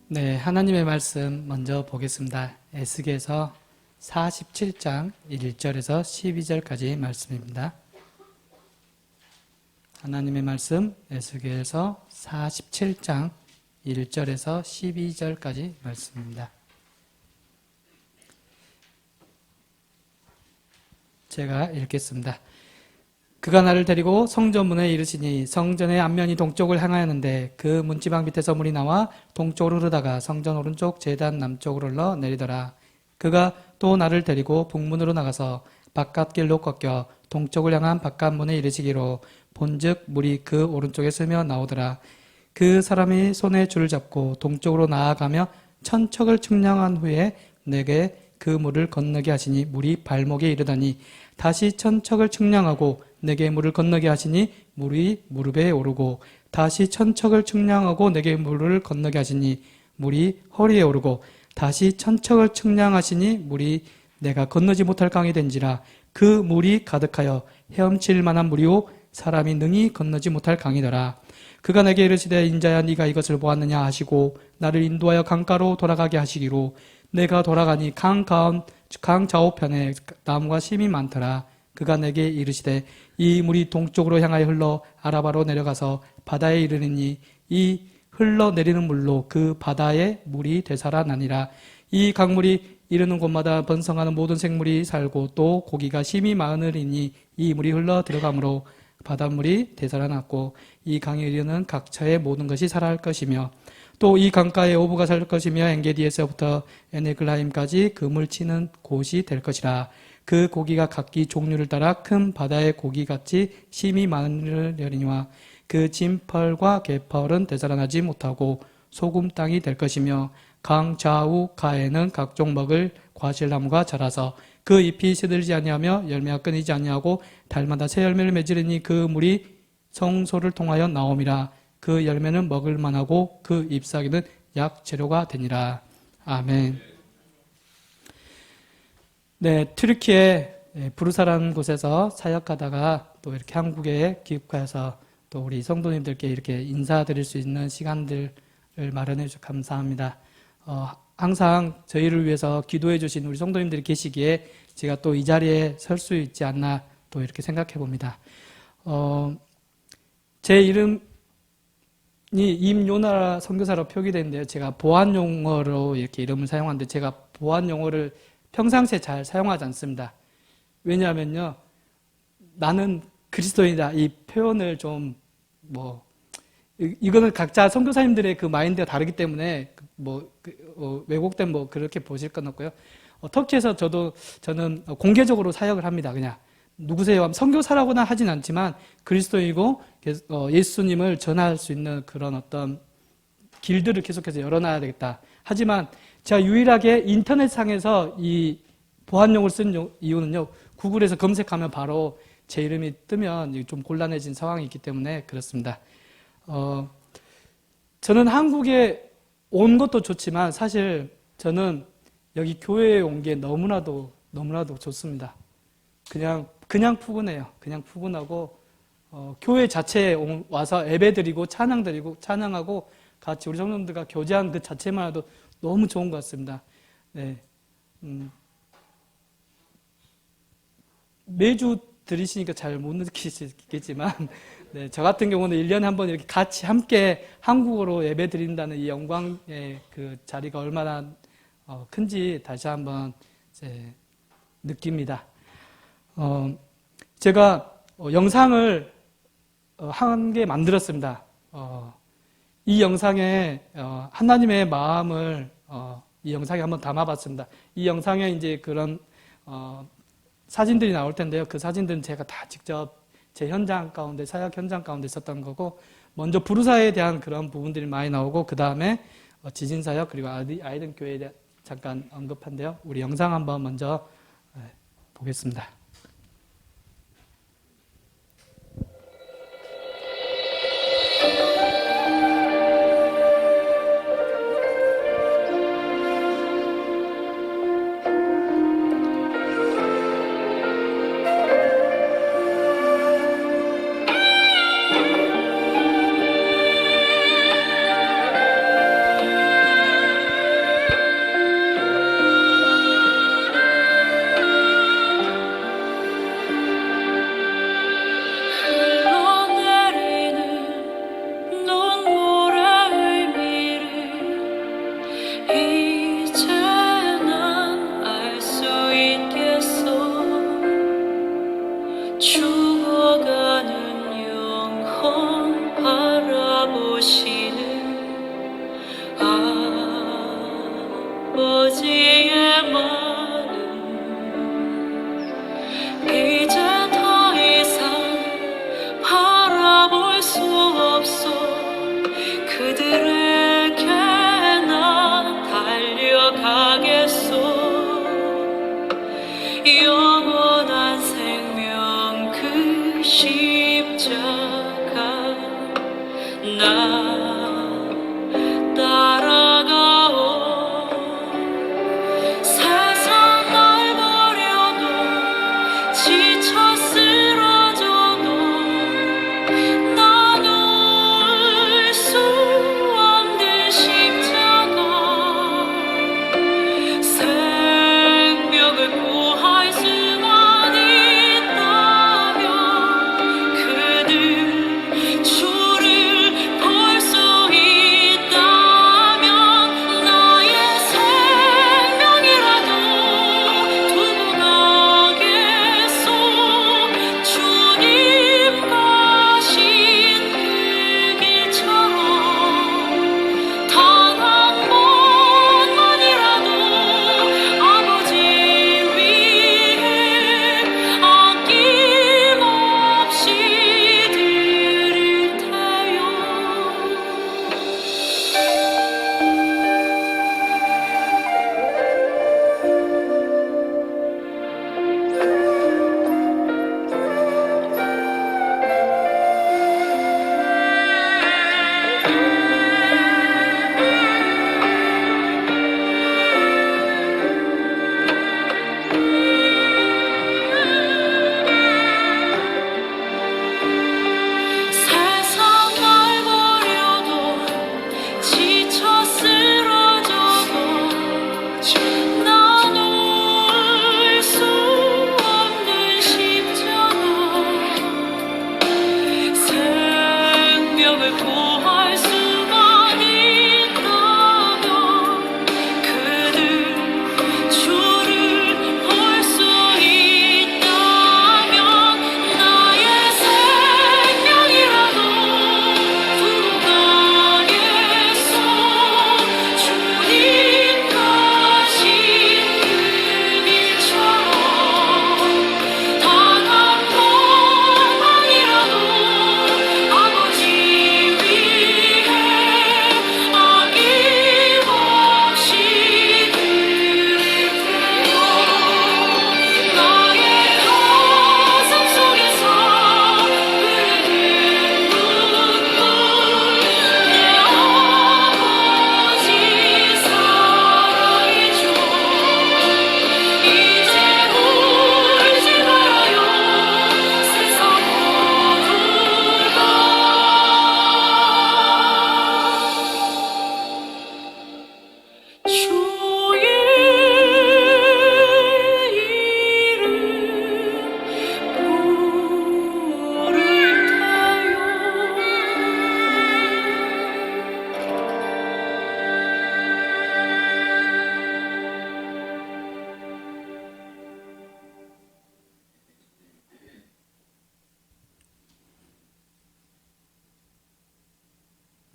네, 하나님의 말씀 먼저 보겠습니다. 에스겔서 47장 1절에서 12절까지 말씀입니다. 하나님의 말씀 에스겔서 47장 1절에서 12절까지 말씀입니다. 제가 읽겠습니다. 그가 나를 데리고 성전문에 이르시니 성전의 앞면이 동쪽을 향하였는데 그 문지방 밑에서 물이 나와 동쪽으로 흐르다가 성전 오른쪽 제단 남쪽으로 흘러 내리더라. 그가 또 나를 데리고 북문으로 나가서 바깥길로 꺾여 동쪽을 향한 바깥문에 이르시기로 본즉 물이 그 오른쪽에 스며 나오더라. 그 사람이 손에 줄을 잡고 동쪽으로 나아가며 천척을 측량한 후에 내게 그 물을 건너게 하시니 물이 발목에 이르다니 다시 천척을 측량하고 내게 물을 건너게 하시니 물이 무릎에 오르고 다시 천척을 측량하고 내게 물을 건너게 하시니 물이 허리에 오르고 다시 천척을 측량하시니 물이 내가 건너지 못할 강이 된지라. 그 물이 가득하여 헤엄칠 만한 물이요 사람이 능히 건너지 못할 강이더라. 그가 내게 이르시되 인자야 네가 이것을 보았느냐 하시고 나를 인도하여 강가로 돌아가게 하시기로 내가 돌아가니 강 좌우편에 나무가 심이 많더라. 그가 내게 이르시되 이 물이 동쪽으로 향하여 흘러 아라바로 내려가서 바다에 이르니 이 흘러내리는 물로 그 바다의 물이 되살아나니라. 이 강물이 이르는 곳마다 번성하는 모든 생물이 살고 또 고기가 심이 많으리니 이 물이 흘러 들어가므로 바닷물이 되살아났고 이 강에 이르는 각처의 모든 것이 살아날 것이며 또 이 강가에 어부가 살 것이며 엔게디에서부터 에네글라임까지 금을 치는 곳이 될 것이라. 그 고기가 각기 종류를 따라 큰 바다의 고기같이 심이 많으려니와 그 진펄과 개펄은 되살아나지 못하고 소금 땅이 될 것이며 강 좌우 가에는 각종 먹을 과실나무가 자라서 그 잎이 시들지 아니하며 열매가 끊이지 아니하고 달마다 새 열매를 맺으리니 그 물이 성소를 통하여 나옴이라. 그 열매는 먹을 만하고 그 잎사귀는 약재료가 되니라. 아멘. 네, 튀르키예 부르사라는 곳에서 사역하다가 또 이렇게 한국에 귀국해서 또 우리 성도님들께 이렇게 인사드릴 수 있는 시간들을 마련해 주셔서 감사합니다. 항상 저희를 위해서 기도해 주신 우리 성도님들이 계시기에 제가 또 이 자리에 설 수 있지 않나 또 이렇게 생각해 봅니다. 제 이름이 임요나 선교사로 표기되는데요. 제가 보안 용어로 이렇게 이름을 사용하는데 제가 보안 용어를 평상시에 잘 사용하지 않습니다. 왜냐하면요, 나는 그리스도인이다 이 표현을 좀 이거는 각자 선교사님들의 그 마인드가 다르기 때문에 왜곡된 그렇게 보실 건 없고요. 터키에서 저는 공개적으로 사역을 합니다. 그냥 누구세요? 하면 선교사라고는 하진 않지만 그리스도이고 예수님을 전할 수 있는 그런 어떤 길들을 계속해서 열어놔야 되겠다. 하지만 제가 유일하게 인터넷상에서 이 보안용어를 쓴 이유는요, 구글에서 검색하면 바로 제 이름이 뜨면 좀 곤란해진 상황이 있기 때문에 그렇습니다. 저는 한국에 온 것도 좋지만 사실 저는 여기 교회에 온 게 너무나도 좋습니다. 그냥 푸근해요. 그냥 푸근하고 교회 자체에 와서 예배드리고 찬양하고 같이 우리 성도님들과 교제한 그 자체만 해도 너무 좋은 것 같습니다. 네. 매주 들으시니까 잘 못 느끼시겠지만, 네, 저 같은 경우는 1년에 한 번 이렇게 같이 함께 한국어로 예배 드린다는 이 영광의 그 자리가 얼마나 큰지 다시 한번 이제 느낍니다. 제가 영상을 한 개 만들었습니다. 이 영상에 하나님의 마음을 이 영상에 한번 담아봤습니다. 이 영상에 이제 그런 사진들이 나올 텐데요. 그 사진들은 제가 다 직접 제 현장 가운데, 사역 현장 가운데 있었던 거고, 먼저 부르사에 대한 그런 부분들이 많이 나오고, 그 다음에 지진사역 그리고 아이든 교회에 대해 잠깐 언급한데요. 우리 영상 한번 먼저 보겠습니다.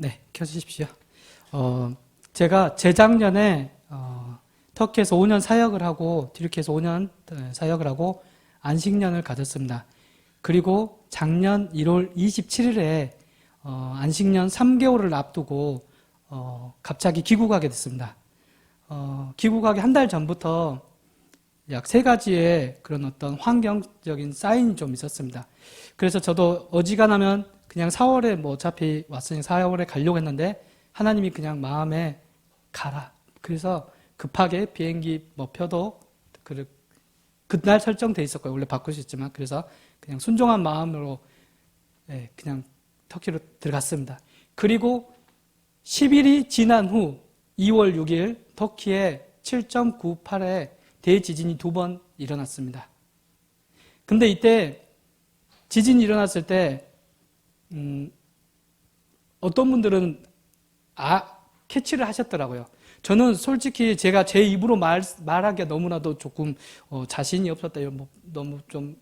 네, 켜주십시오. 제가 재작년에 터키에서 5년 사역을 하고 튀르키예에서 5년 사역을 하고 안식년을 가졌습니다. 그리고 작년 1월 27일에 안식년 3개월을 앞두고 갑자기 귀국하게 됐습니다. 귀국하기 한 달 전부터 약 3가지의 그런 어떤 환경적인 사인이 좀 있었습니다. 그래서 저도 어지간하면 그냥 4월에 뭐 어차피 왔으니 4월에 가려고 했는데 하나님이 그냥 마음에 가라. 그래서 급하게 비행기 뭐 표도 그날 설정돼 있었고요. 원래 바꿀 수 있지만 그래서 그냥 순종한 마음으로 그냥 터키로 들어갔습니다. 그리고 10일이 지난 후 2월 6일 터키에 7.98의 대지진이 2번 일어났습니다. 근데 이때 지진이 일어났을 때 어떤 분들은 캐치를 하셨더라고요. 저는 솔직히 제가 제 입으로 말하기가 너무나도 조금 자신이 없었다. 뭐 너무 좀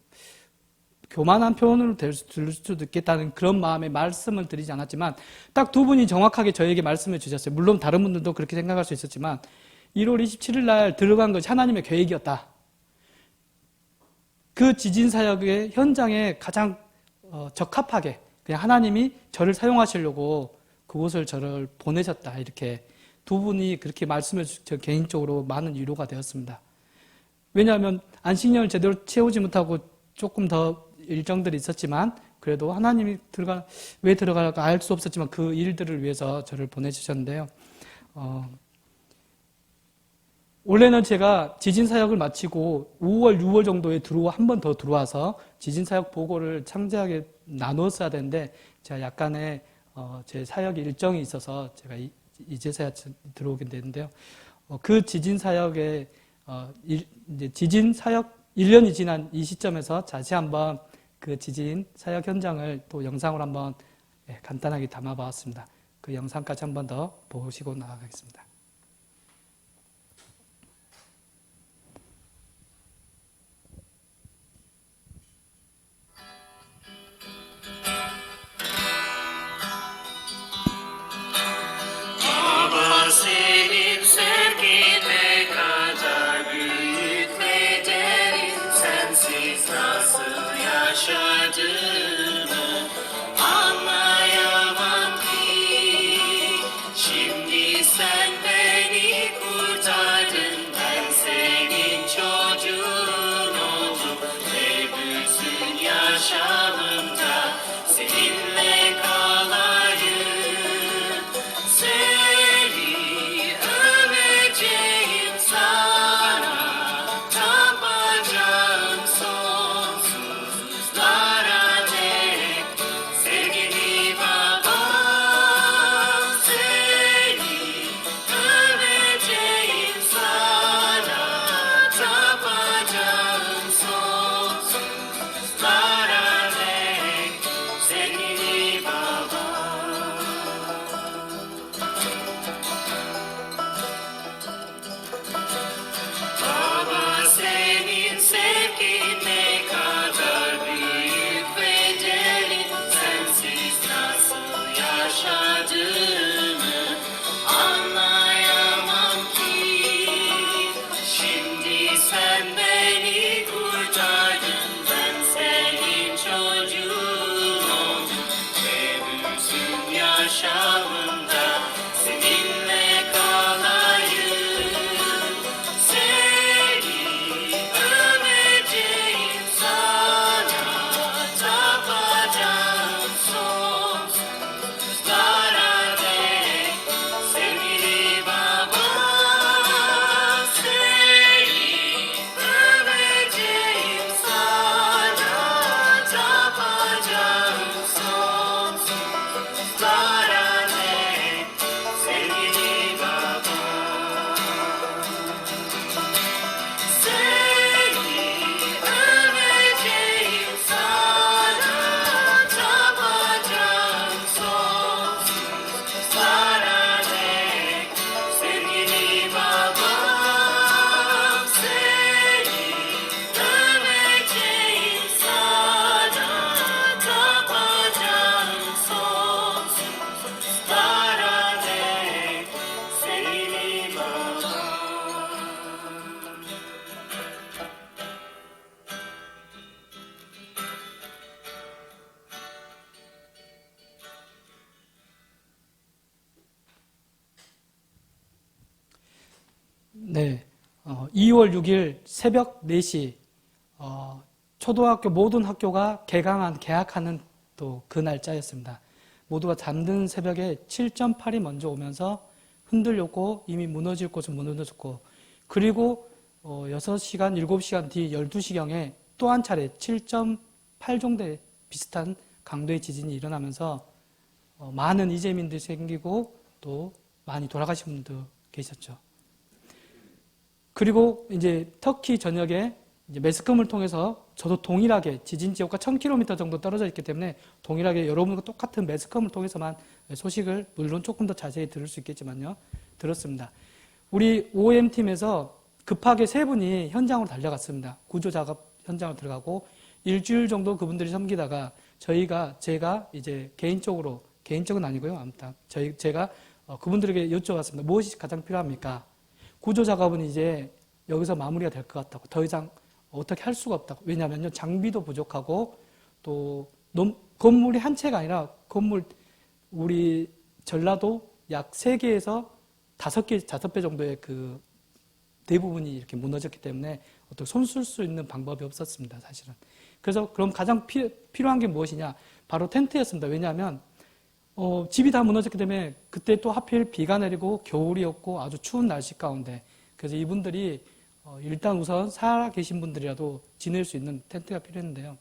교만한 표현으로 들 수도 있겠다는 그런 마음에 말씀을 드리지 않았지만 딱 2분이 정확하게 저에게 말씀해 주셨어요. 물론 다른 분들도 그렇게 생각할 수 있었지만 1월 27일 날 들어간 것이 하나님의 계획이었다. 그 지진 사역의 현장에 가장 적합하게 그냥 하나님이 저를 사용하시려고 그곳을 저를 보내셨다. 이렇게 2분이 그렇게 말씀해 주셔서 개인적으로 많은 위로가 되었습니다. 왜냐하면 안식년을 제대로 채우지 못하고 조금 더 일정들이 있었지만 그래도 하나님이 왜 들어갈까 알 수 없었지만 그 일들을 위해서 저를 보내주셨는데요. 원래는 제가 지진 사역을 마치고 5월, 6월 정도에 한 번 더 들어와서 지진 사역 보고를 창대하게 나누었어야 되는데 제가 약간의 제 사역 일정이 있어서 제가 이제서야 들어오게 됐는데요. 그 지진 사역에 이제 지진 사역 1년이 지난 이 시점에서 다시 한번 그 지진 사역 현장을 또 영상으로 한번 간단하게 담아봤습니다. 그 영상까지 한번 더 보시고 나가겠습니다. Şimdi sen 네, 2월 6일 새벽 4시 초등학교 모든 학교가 개학하는 또 그 날짜였습니다. 모두가 잠든 새벽에 7.8이 먼저 오면서 흔들렸고 이미 무너질 곳은 무너졌고 그리고 6시간, 7시간 뒤 12시경에 또 한 차례 7.8 정도의 비슷한 강도의 지진이 일어나면서 많은 이재민들이 생기고 또 많이 돌아가신 분도 계셨죠. 그리고 이제 터키 전역에 이제 매스컴을 통해서 저도 동일하게 지진 지역과 1000km 정도 떨어져 있기 때문에 동일하게 여러분과 똑같은 매스컴을 통해서만 소식을 물론 조금 더 자세히 들을 수 있겠지만요. 들었습니다. 우리 OM팀에서 급하게 3분이 현장으로 달려갔습니다. 구조 작업 현장으로 들어가고 일주일 정도 그분들이 섬기다가 제가 이제 개인적은 아니고요. 아무튼 제가 그분들에게 여쭤봤습니다. 무엇이 가장 필요합니까? 구조 작업은 이제 여기서 마무리가 될 것 같다고. 더 이상 어떻게 할 수가 없다고. 왜냐하면 장비도 부족하고 또 건물이 한 채가 아니라 우리 전라도 약 3개에서 5배 정도의 그 대부분이 이렇게 무너졌기 때문에 어떻게 손 쓸 수 있는 방법이 없었습니다. 사실은. 그래서 그럼 가장 필요한 게 무엇이냐? 바로 텐트였습니다. 왜냐하면 집이 다 무너졌기 때문에 그때 또 하필 비가 내리고 겨울이었고 아주 추운 날씨 가운데 그래서 이분들이 일단 우선 살아 계신 분들이라도 지낼 수 있는 텐트가 필요했는데요.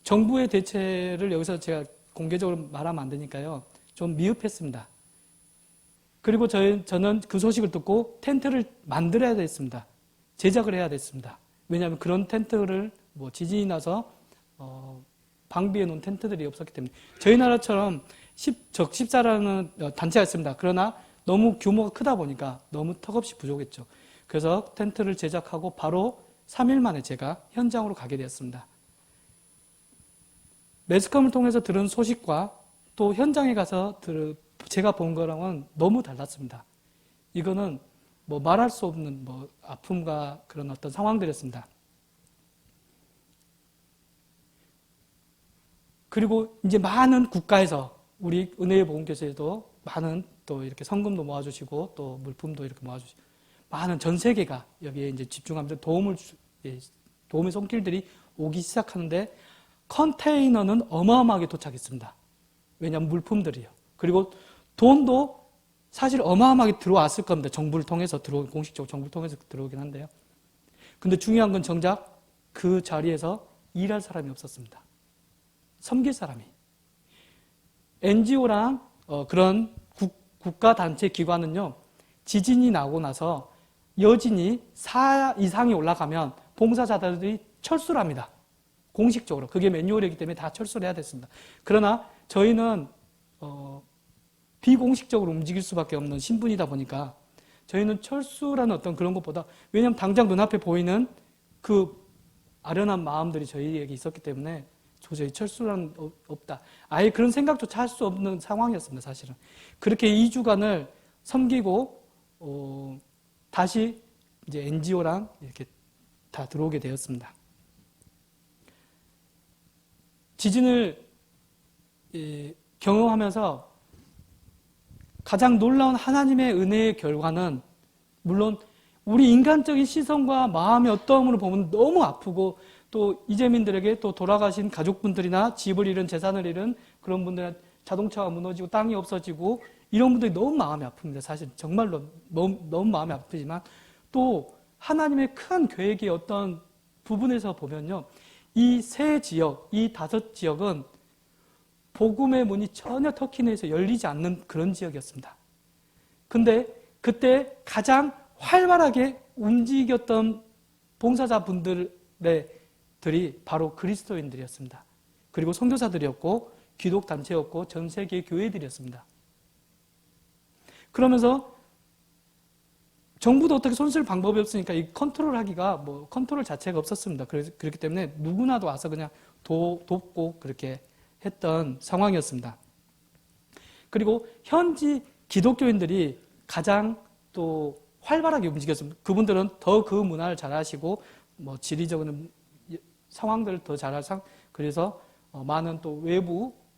정부의 대체를 여기서 제가 공개적으로 말하면 안 되니까요. 좀 미흡했습니다. 그리고 저는 그 소식을 듣고 텐트를 만들어야 됐습니다. 제작을 해야 됐습니다. 왜냐하면 그런 텐트를 지진이 나서 방비해 놓은 텐트들이 없었기 때문에 저희 나라처럼 적십사라는 단체가 있습니다. 그러나 너무 규모가 크다 보니까 너무 턱없이 부족했죠. 그래서 텐트를 제작하고 바로 3일 만에 제가 현장으로 가게 되었습니다. 매스컴을 통해서 들은 소식과 또 현장에 가서 제가 본 거랑은 너무 달랐습니다. 이거는 말할 수 없는 아픔과 그런 어떤 상황들이었습니다. 그리고 이제 많은 국가에서 우리 은혜의 보훈교회에도 많은 또 이렇게 성금도 모아주시고 또 물품도 이렇게 모아주시고 많은 전 세계가 여기에 이제 집중하면서 도움의 손길들이 오기 시작하는데 컨테이너는 어마어마하게 도착했습니다. 왜냐하면 물품들이요. 그리고 돈도 사실 어마어마하게 들어왔을 겁니다. 정부를 통해서 공식적으로 정부를 통해서 들어오긴 한데요. 근데 중요한 건 정작 그 자리에서 일할 사람이 없었습니다. 섬길 사람이. NGO랑 그런 국가단체 기관은요, 지진이 나고 나서 여진이 4 이상이 올라가면 봉사자들이 철수를 합니다. 공식적으로. 그게 매뉴얼이기 때문에 다 철수를 해야 됐습니다. 그러나 저희는 비공식적으로 움직일 수밖에 없는 신분이다 보니까 저희는 철수라는 어떤 그런 것보다 왜냐하면 당장 눈앞에 보이는 그 아련한 마음들이 저희에게 있었기 때문에 도저히 철수란 없다. 아예 그런 생각조차 할 수 없는 상황이었습니다. 사실은. 그렇게 2주간을 섬기고 다시 이제 NGO랑 이렇게 다 들어오게 되었습니다. 지진을 경험하면서 가장 놀라운 하나님의 은혜의 결과는 물론 우리 인간적인 시선과 마음의 어떠함으로 보면 너무 아프고 또 이재민들에게 또 돌아가신 가족분들이나 집을 잃은 재산을 잃은 그런 분들은 자동차가 무너지고 땅이 없어지고 이런 분들이 너무 마음이 아픕니다. 사실 정말로 너무 마음이 아프지만 또 하나님의 큰 계획의 어떤 부분에서 보면요. 이 3지역, 이 5지역은 복음의 문이 전혀 터키 내에서 열리지 않는 그런 지역이었습니다. 근데 그때 가장 활발하게 움직였던 봉사자분들이 바로 그리스도인들이었습니다. 그리고 선교사들이었고 기독단체였고 전 세계의 교회들이었습니다. 그러면서 정부도 어떻게 손쓸 방법이 없으니까 이 컨트롤하기가 컨트롤 자체가 없었습니다. 그렇기 때문에 누구나도 와서 그냥 돕고 그렇게 했던 상황이었습니다. 그리고 현지 기독교인들이 가장 또 활발하게 움직였습니다. 그분들은 더 그 문화를 잘 아시고 지리적인 상황들을 더 잘 알고 그래서 많은 또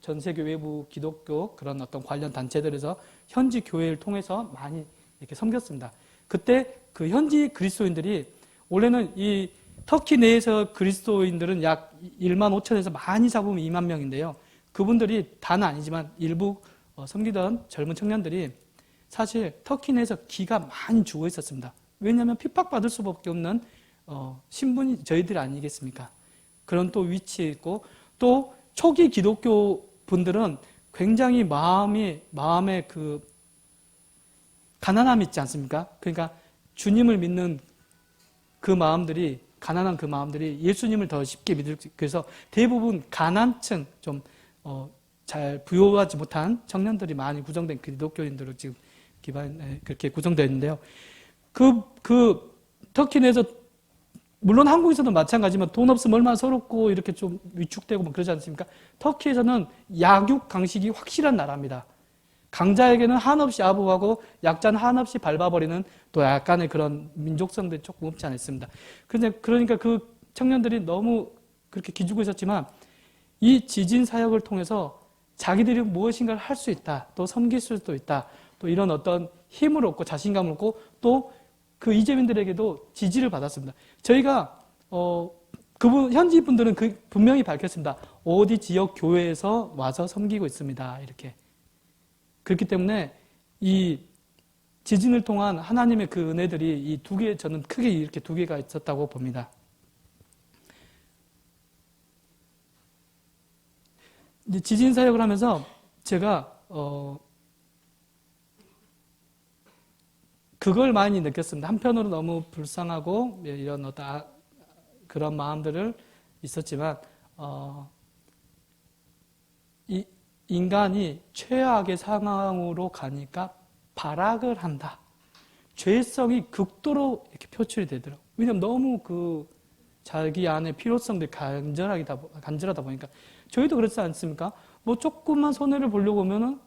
전 세계 외부 기독교 그런 어떤 관련 단체들에서 현지 교회를 통해서 많이 이렇게 섬겼습니다. 그때 그 현지 그리스도인들이 원래는 이 터키 내에서 그리스도인들은 약 1만 5천에서 많이 잡으면 2만 명인데요. 그분들이 다는 아니지만 일부 섬기던 젊은 청년들이 사실 터키 내에서 기가 많이 죽어 있었습니다. 왜냐하면 핍박받을 수밖에 없는 신분이 저희들 아니겠습니까? 그런 또 위치에 있고, 또 초기 기독교 분들은 굉장히 마음에 그 가난함이 있지 않습니까? 그러니까 주님을 믿는 그 마음들이, 가난한 그 마음들이 예수님을 더 쉽게 믿을 수, 그래서 대부분 가난층, 좀 잘 부유하지 못한 청년들이 많이 구성된 기독교인들로 지금 그렇게 구성되어 있는데요. 그 터키 내에서, 물론 한국에서도 마찬가지지만 돈 없으면 얼마나 서럽고 이렇게 좀 위축되고 막 그러지 않습니까? 터키에서는 약육 강식이 확실한 나라입니다. 강자에게는 한없이 아부하고 약자는 한없이 밟아버리는 또 약간의 그런 민족성들이 조금 없지 않아 있습니다. 그러니까 그 청년들이 너무 그렇게 기죽고 있었지만 이 지진 사역을 통해서 자기들이 무엇인가를 할 수 있다, 또 섬길 수도 있다, 또 이런 어떤 힘을 얻고 자신감을 얻고 또 그 이재민들에게도 지지를 받았습니다. 저희가 그분 현지 분들은 분명히 밝혔습니다. 어디 지역 교회에서 와서 섬기고 있습니다. 이렇게. 그렇기 때문에 이 지진을 통한 하나님의 그 은혜들이 이 두 개, 저는 크게 이렇게 두 개가 있었다고 봅니다. 이제 지진 사역을 하면서 제가 그걸 많이 느꼈습니다. 한편으로 너무 불쌍하고 이런 어떤 그런 마음들을 있었지만 이 인간이 최악의 상황으로 가니까 발악을 한다. 죄성이 극도로 이렇게 표출이 되더라고요. 왜냐하면 너무 그 자기 안에 필요성들이 간절하다 보니까. 저희도 그렇지 않습니까? 뭐 조금만 손해를 보려고 하면은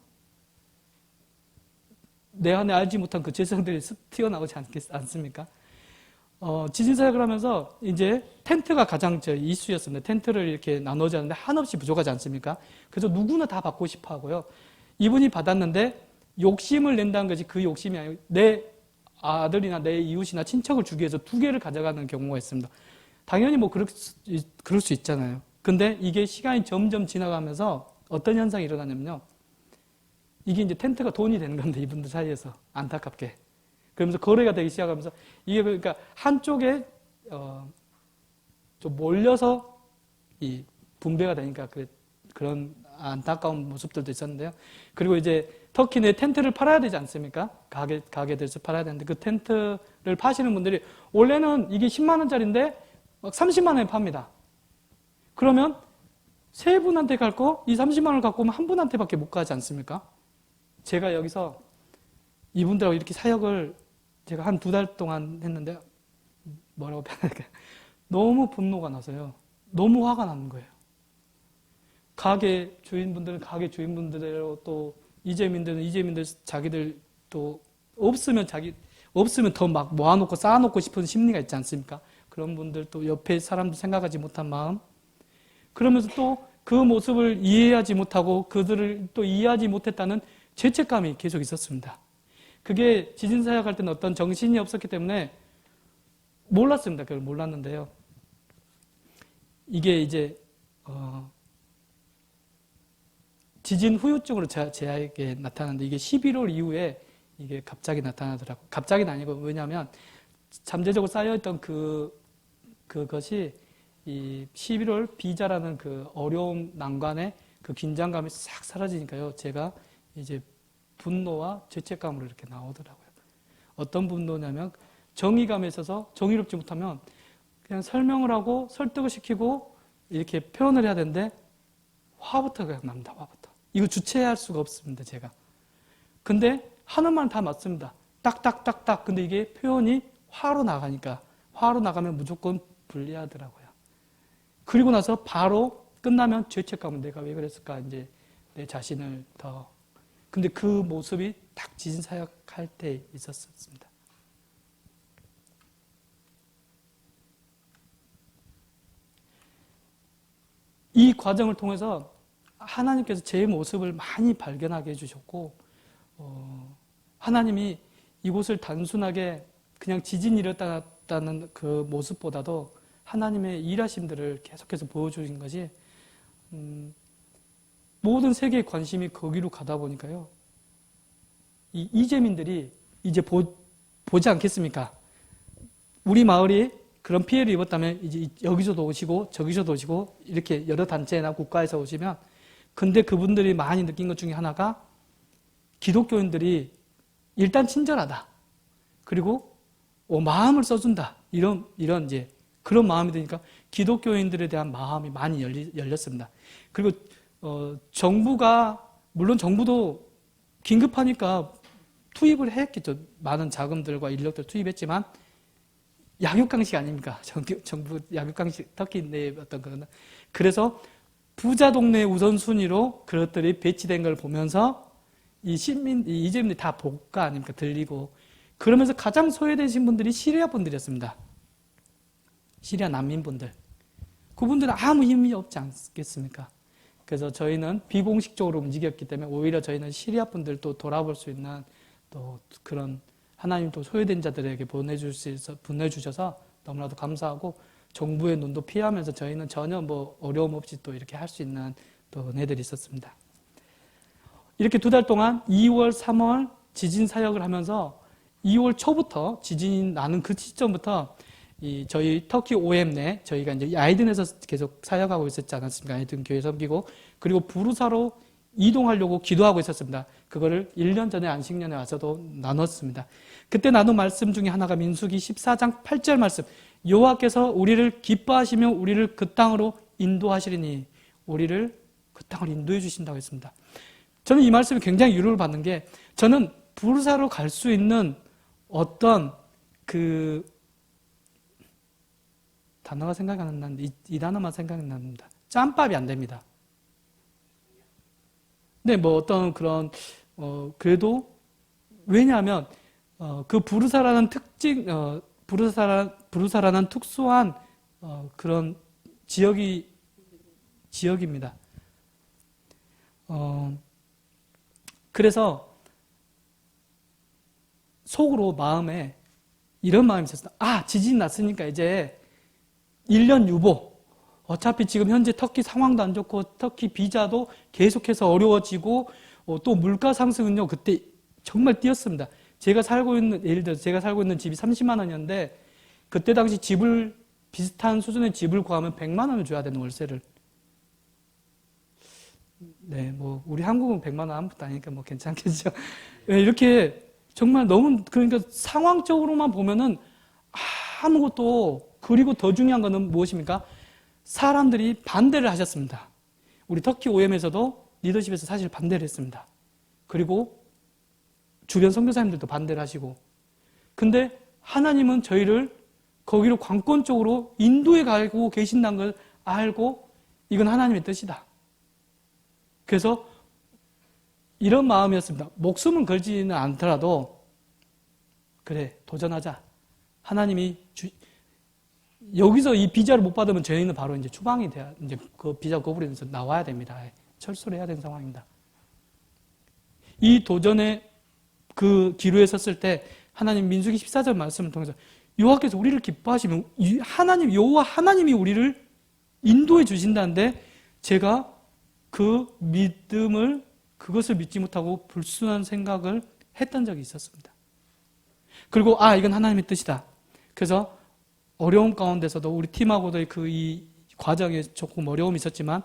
내 안에 알지 못한 그 죄성들이 튀어나오지 않습니까? 지진 사역을 하면서 이제 텐트가 가장 이슈였습니다. 텐트를 이렇게 나누지 않는데 한없이 부족하지 않습니까? 그래서 누구나 다 받고 싶어 하고요. 이분이 받았는데 욕심을 낸다는 것이 그 욕심이 아니고 내 아들이나 내 이웃이나 친척을 주기 위해서 2개를 가져가는 경우가 있습니다. 당연히 뭐 그럴 수 있잖아요. 근데 이게 시간이 점점 지나가면서 어떤 현상이 일어나냐면요. 이게 이제 텐트가 돈이 되는 건데 이분들 사이에서 안타깝게. 그러면서 거래가 되기 시작하면서 이게 그러니까 한쪽에 좀 몰려서 이 분배가 되니까 그런 안타까운 모습들도 있었는데요. 그리고 이제 터키 내 텐트를 팔아야 되지 않습니까? 가게들에서 팔아야 되는데 그 텐트를 파시는 분들이 원래는 이게 10만 원짜리인데 막 30만 원에 팝니다. 그러면 세 분한테 갈 거 이 30만 원을 갖고 오면 한 분한테밖에 못 가지 않습니까? 제가 여기서 이분들하고 이렇게 사역을 제가 한 2달 동안 했는데 뭐라고 표현할까? 너무 분노가 나서요. 너무 화가 나는 거예요. 가게 주인분들은 가게 주인분들대로 또 이재민들은 이재민들 자기들 또 없으면 더 막 모아놓고 쌓아놓고 싶은 심리가 있지 않습니까? 그런 분들 또 옆에 사람들 생각하지 못한 마음. 그러면서 또 그 모습을 이해하지 못하고 그들을 또 이해하지 못했다는 죄책감이 계속 있었습니다. 그게 지진 사역할 때는 어떤 정신이 없었기 때문에 몰랐습니다. 그걸 몰랐는데요. 이게 이제 지진 후유증으로 제에게 나타났는데 이게 11월 이후에 이게 갑자기 나타나더라고요. 갑자기는 아니고 왜냐하면 잠재적으로 쌓여있던 그것이 이 11월 비자라는 그 어려움 난관에 그 긴장감이 싹 사라지니까요. 제가 이제 분노와 죄책감으로 이렇게 나오더라고요. 어떤 분노냐면 정의감에 있어서 정의롭지 못하면 그냥 설명을 하고 설득을 시키고 이렇게 표현을 해야 되는데 화부터 그냥 납니다. 화부터. 이거 주체할 수가 없습니다. 제가. 근데 하는 말은 다 맞습니다. 딱딱딱딱. 근데 이게 표현이 화로 나가니까 화로 나가면 무조건 불리하더라고요. 그리고 나서 바로 끝나면 죄책감은 내가 왜 그랬을까 이제 내 자신을 더. 근데 그 모습이 딱 지진 사역할 때 있었습니다. 이 과정을 통해서 하나님께서 제 모습을 많이 발견하게 해주셨고 하나님이 이곳을 단순하게 그냥 지진이 일어났다는 그 모습보다도 하나님의 일하심들을 계속해서 보여주신 것이 모든 세계의 관심이 거기로 가다 보니까요. 이 이재민들이 이제 보지 않겠습니까? 우리 마을이 그런 피해를 입었다면 이제 여기서도 오시고 저기서도 오시고 이렇게 여러 단체나 국가에서 오시면, 근데 그분들이 많이 느낀 것 중에 하나가 기독교인들이 일단 친절하다. 그리고 마음을 써준다. 이런 이제 그런 마음이 드니까 기독교인들에 대한 마음이 많이 열렸습니다. 그리고 정부가, 물론 정부도 긴급하니까 투입을 했겠죠. 많은 자금들과 인력들 투입했지만 약육강식 아닙니까? 정부 약육강식, 터키 내 어떤 거는. 그래서 부자 동네 우선순위로 그것들이 배치된 걸 보면서 이 이재민들이 다 복가 아닙니까? 들리고. 그러면서 가장 소외되신 분들이 시리아 분들이었습니다. 시리아 난민분들. 그분들은 아무 힘이 없지 않겠습니까? 그래서 저희는 비공식적으로 움직였기 때문에 오히려 저희는 시리아 분들도 돌아볼 수 있는 또 그런 하나님 또 소외된 자들에게 보내주셔서 너무나도 감사하고, 정부의 눈도 피하면서 저희는 전혀 뭐 어려움 없이 또 이렇게 할 수 있는 또 은혜들이 있었습니다. 이렇게 2달 동안 2월, 3월 지진 사역을 하면서 2월 초부터 지진이 나는 그 시점부터 저희 터키 OM 내 저희가 이제 아이든에서 계속 사역하고 있었지 않았습니까? 아이든 교회 섬기고, 그리고 부르사로 이동하려고 기도하고 있었습니다. 그거를 1년 전에 안식년에 와서도 나눴습니다. 그때 나눈 말씀 중에 하나가 민수기 14장 8절 말씀. 여호와께서 우리를 기뻐하시며 우리를 그 땅으로 인도하시리니, 우리를 그 땅을 인도해 주신다고 했습니다. 저는 이 말씀이 굉장히 위로를 받는 게, 저는 부르사로 갈 수 있는 어떤 단어가 생각이 안 나는데 이 단어만 생각이 납니다. 짬밥이 안 됩니다. 네, 뭐 어떤 그런 그래도, 왜냐하면 그 부르사라는 특징, 부르사라는 특수한 그런 지역입니다. 그래서 속으로 마음에 이런 마음이 있었어요. 지진 났으니까 이제 1년 유보. 어차피 지금 현재 터키 상황도 안 좋고 터키 비자도 계속해서 어려워지고 또 물가 상승은요, 그때 정말 뛰었습니다. 예를 들어서 제가 살고 있는 집이 30만 원이었는데 그때 당시 비슷한 수준의 집을 구하면 100만 원을 줘야 되는 월세를. 네, 뭐 우리 한국은 100만 원 아무것도 아니니까 뭐 괜찮겠죠. 네, 이렇게 정말 너무, 그러니까 상황적으로만 보면은 아무것도. 그리고 더 중요한 거는 무엇입니까? 사람들이 반대를 하셨습니다. 우리 터키 OM에서도 리더십에서 사실 반대를 했습니다. 그리고 주변 선교사님들도 반대를 하시고. 근데 하나님은 저희를 거기로 관권 쪽으로 인도에 가고 계신다는 걸 알고, 이건 하나님의 뜻이다. 그래서 이런 마음이었습니다. 목숨을 걸지는 않더라도 그래, 도전하자. 하나님이 여기서 이 비자를 못 받으면 저희는 바로 이제 추방이 돼야, 이제 그 비자 거부에서 나와야 됩니다. 철수를 해야 되는 상황입니다. 이 도전의 그 기로에 섰을 때 하나님 민수기 14절 말씀을 통해서 여호와께서 우리를 기뻐하시면 여호와 하나님이 우리를 인도해 주신다는데, 제가 그것을 믿지 못하고 불순한 생각을 했던 적이 있었습니다. 그리고 이건 하나님의 뜻이다. 그래서 어려움 가운데서도 우리 팀하고도 이 과정에 조금 어려움이 있었지만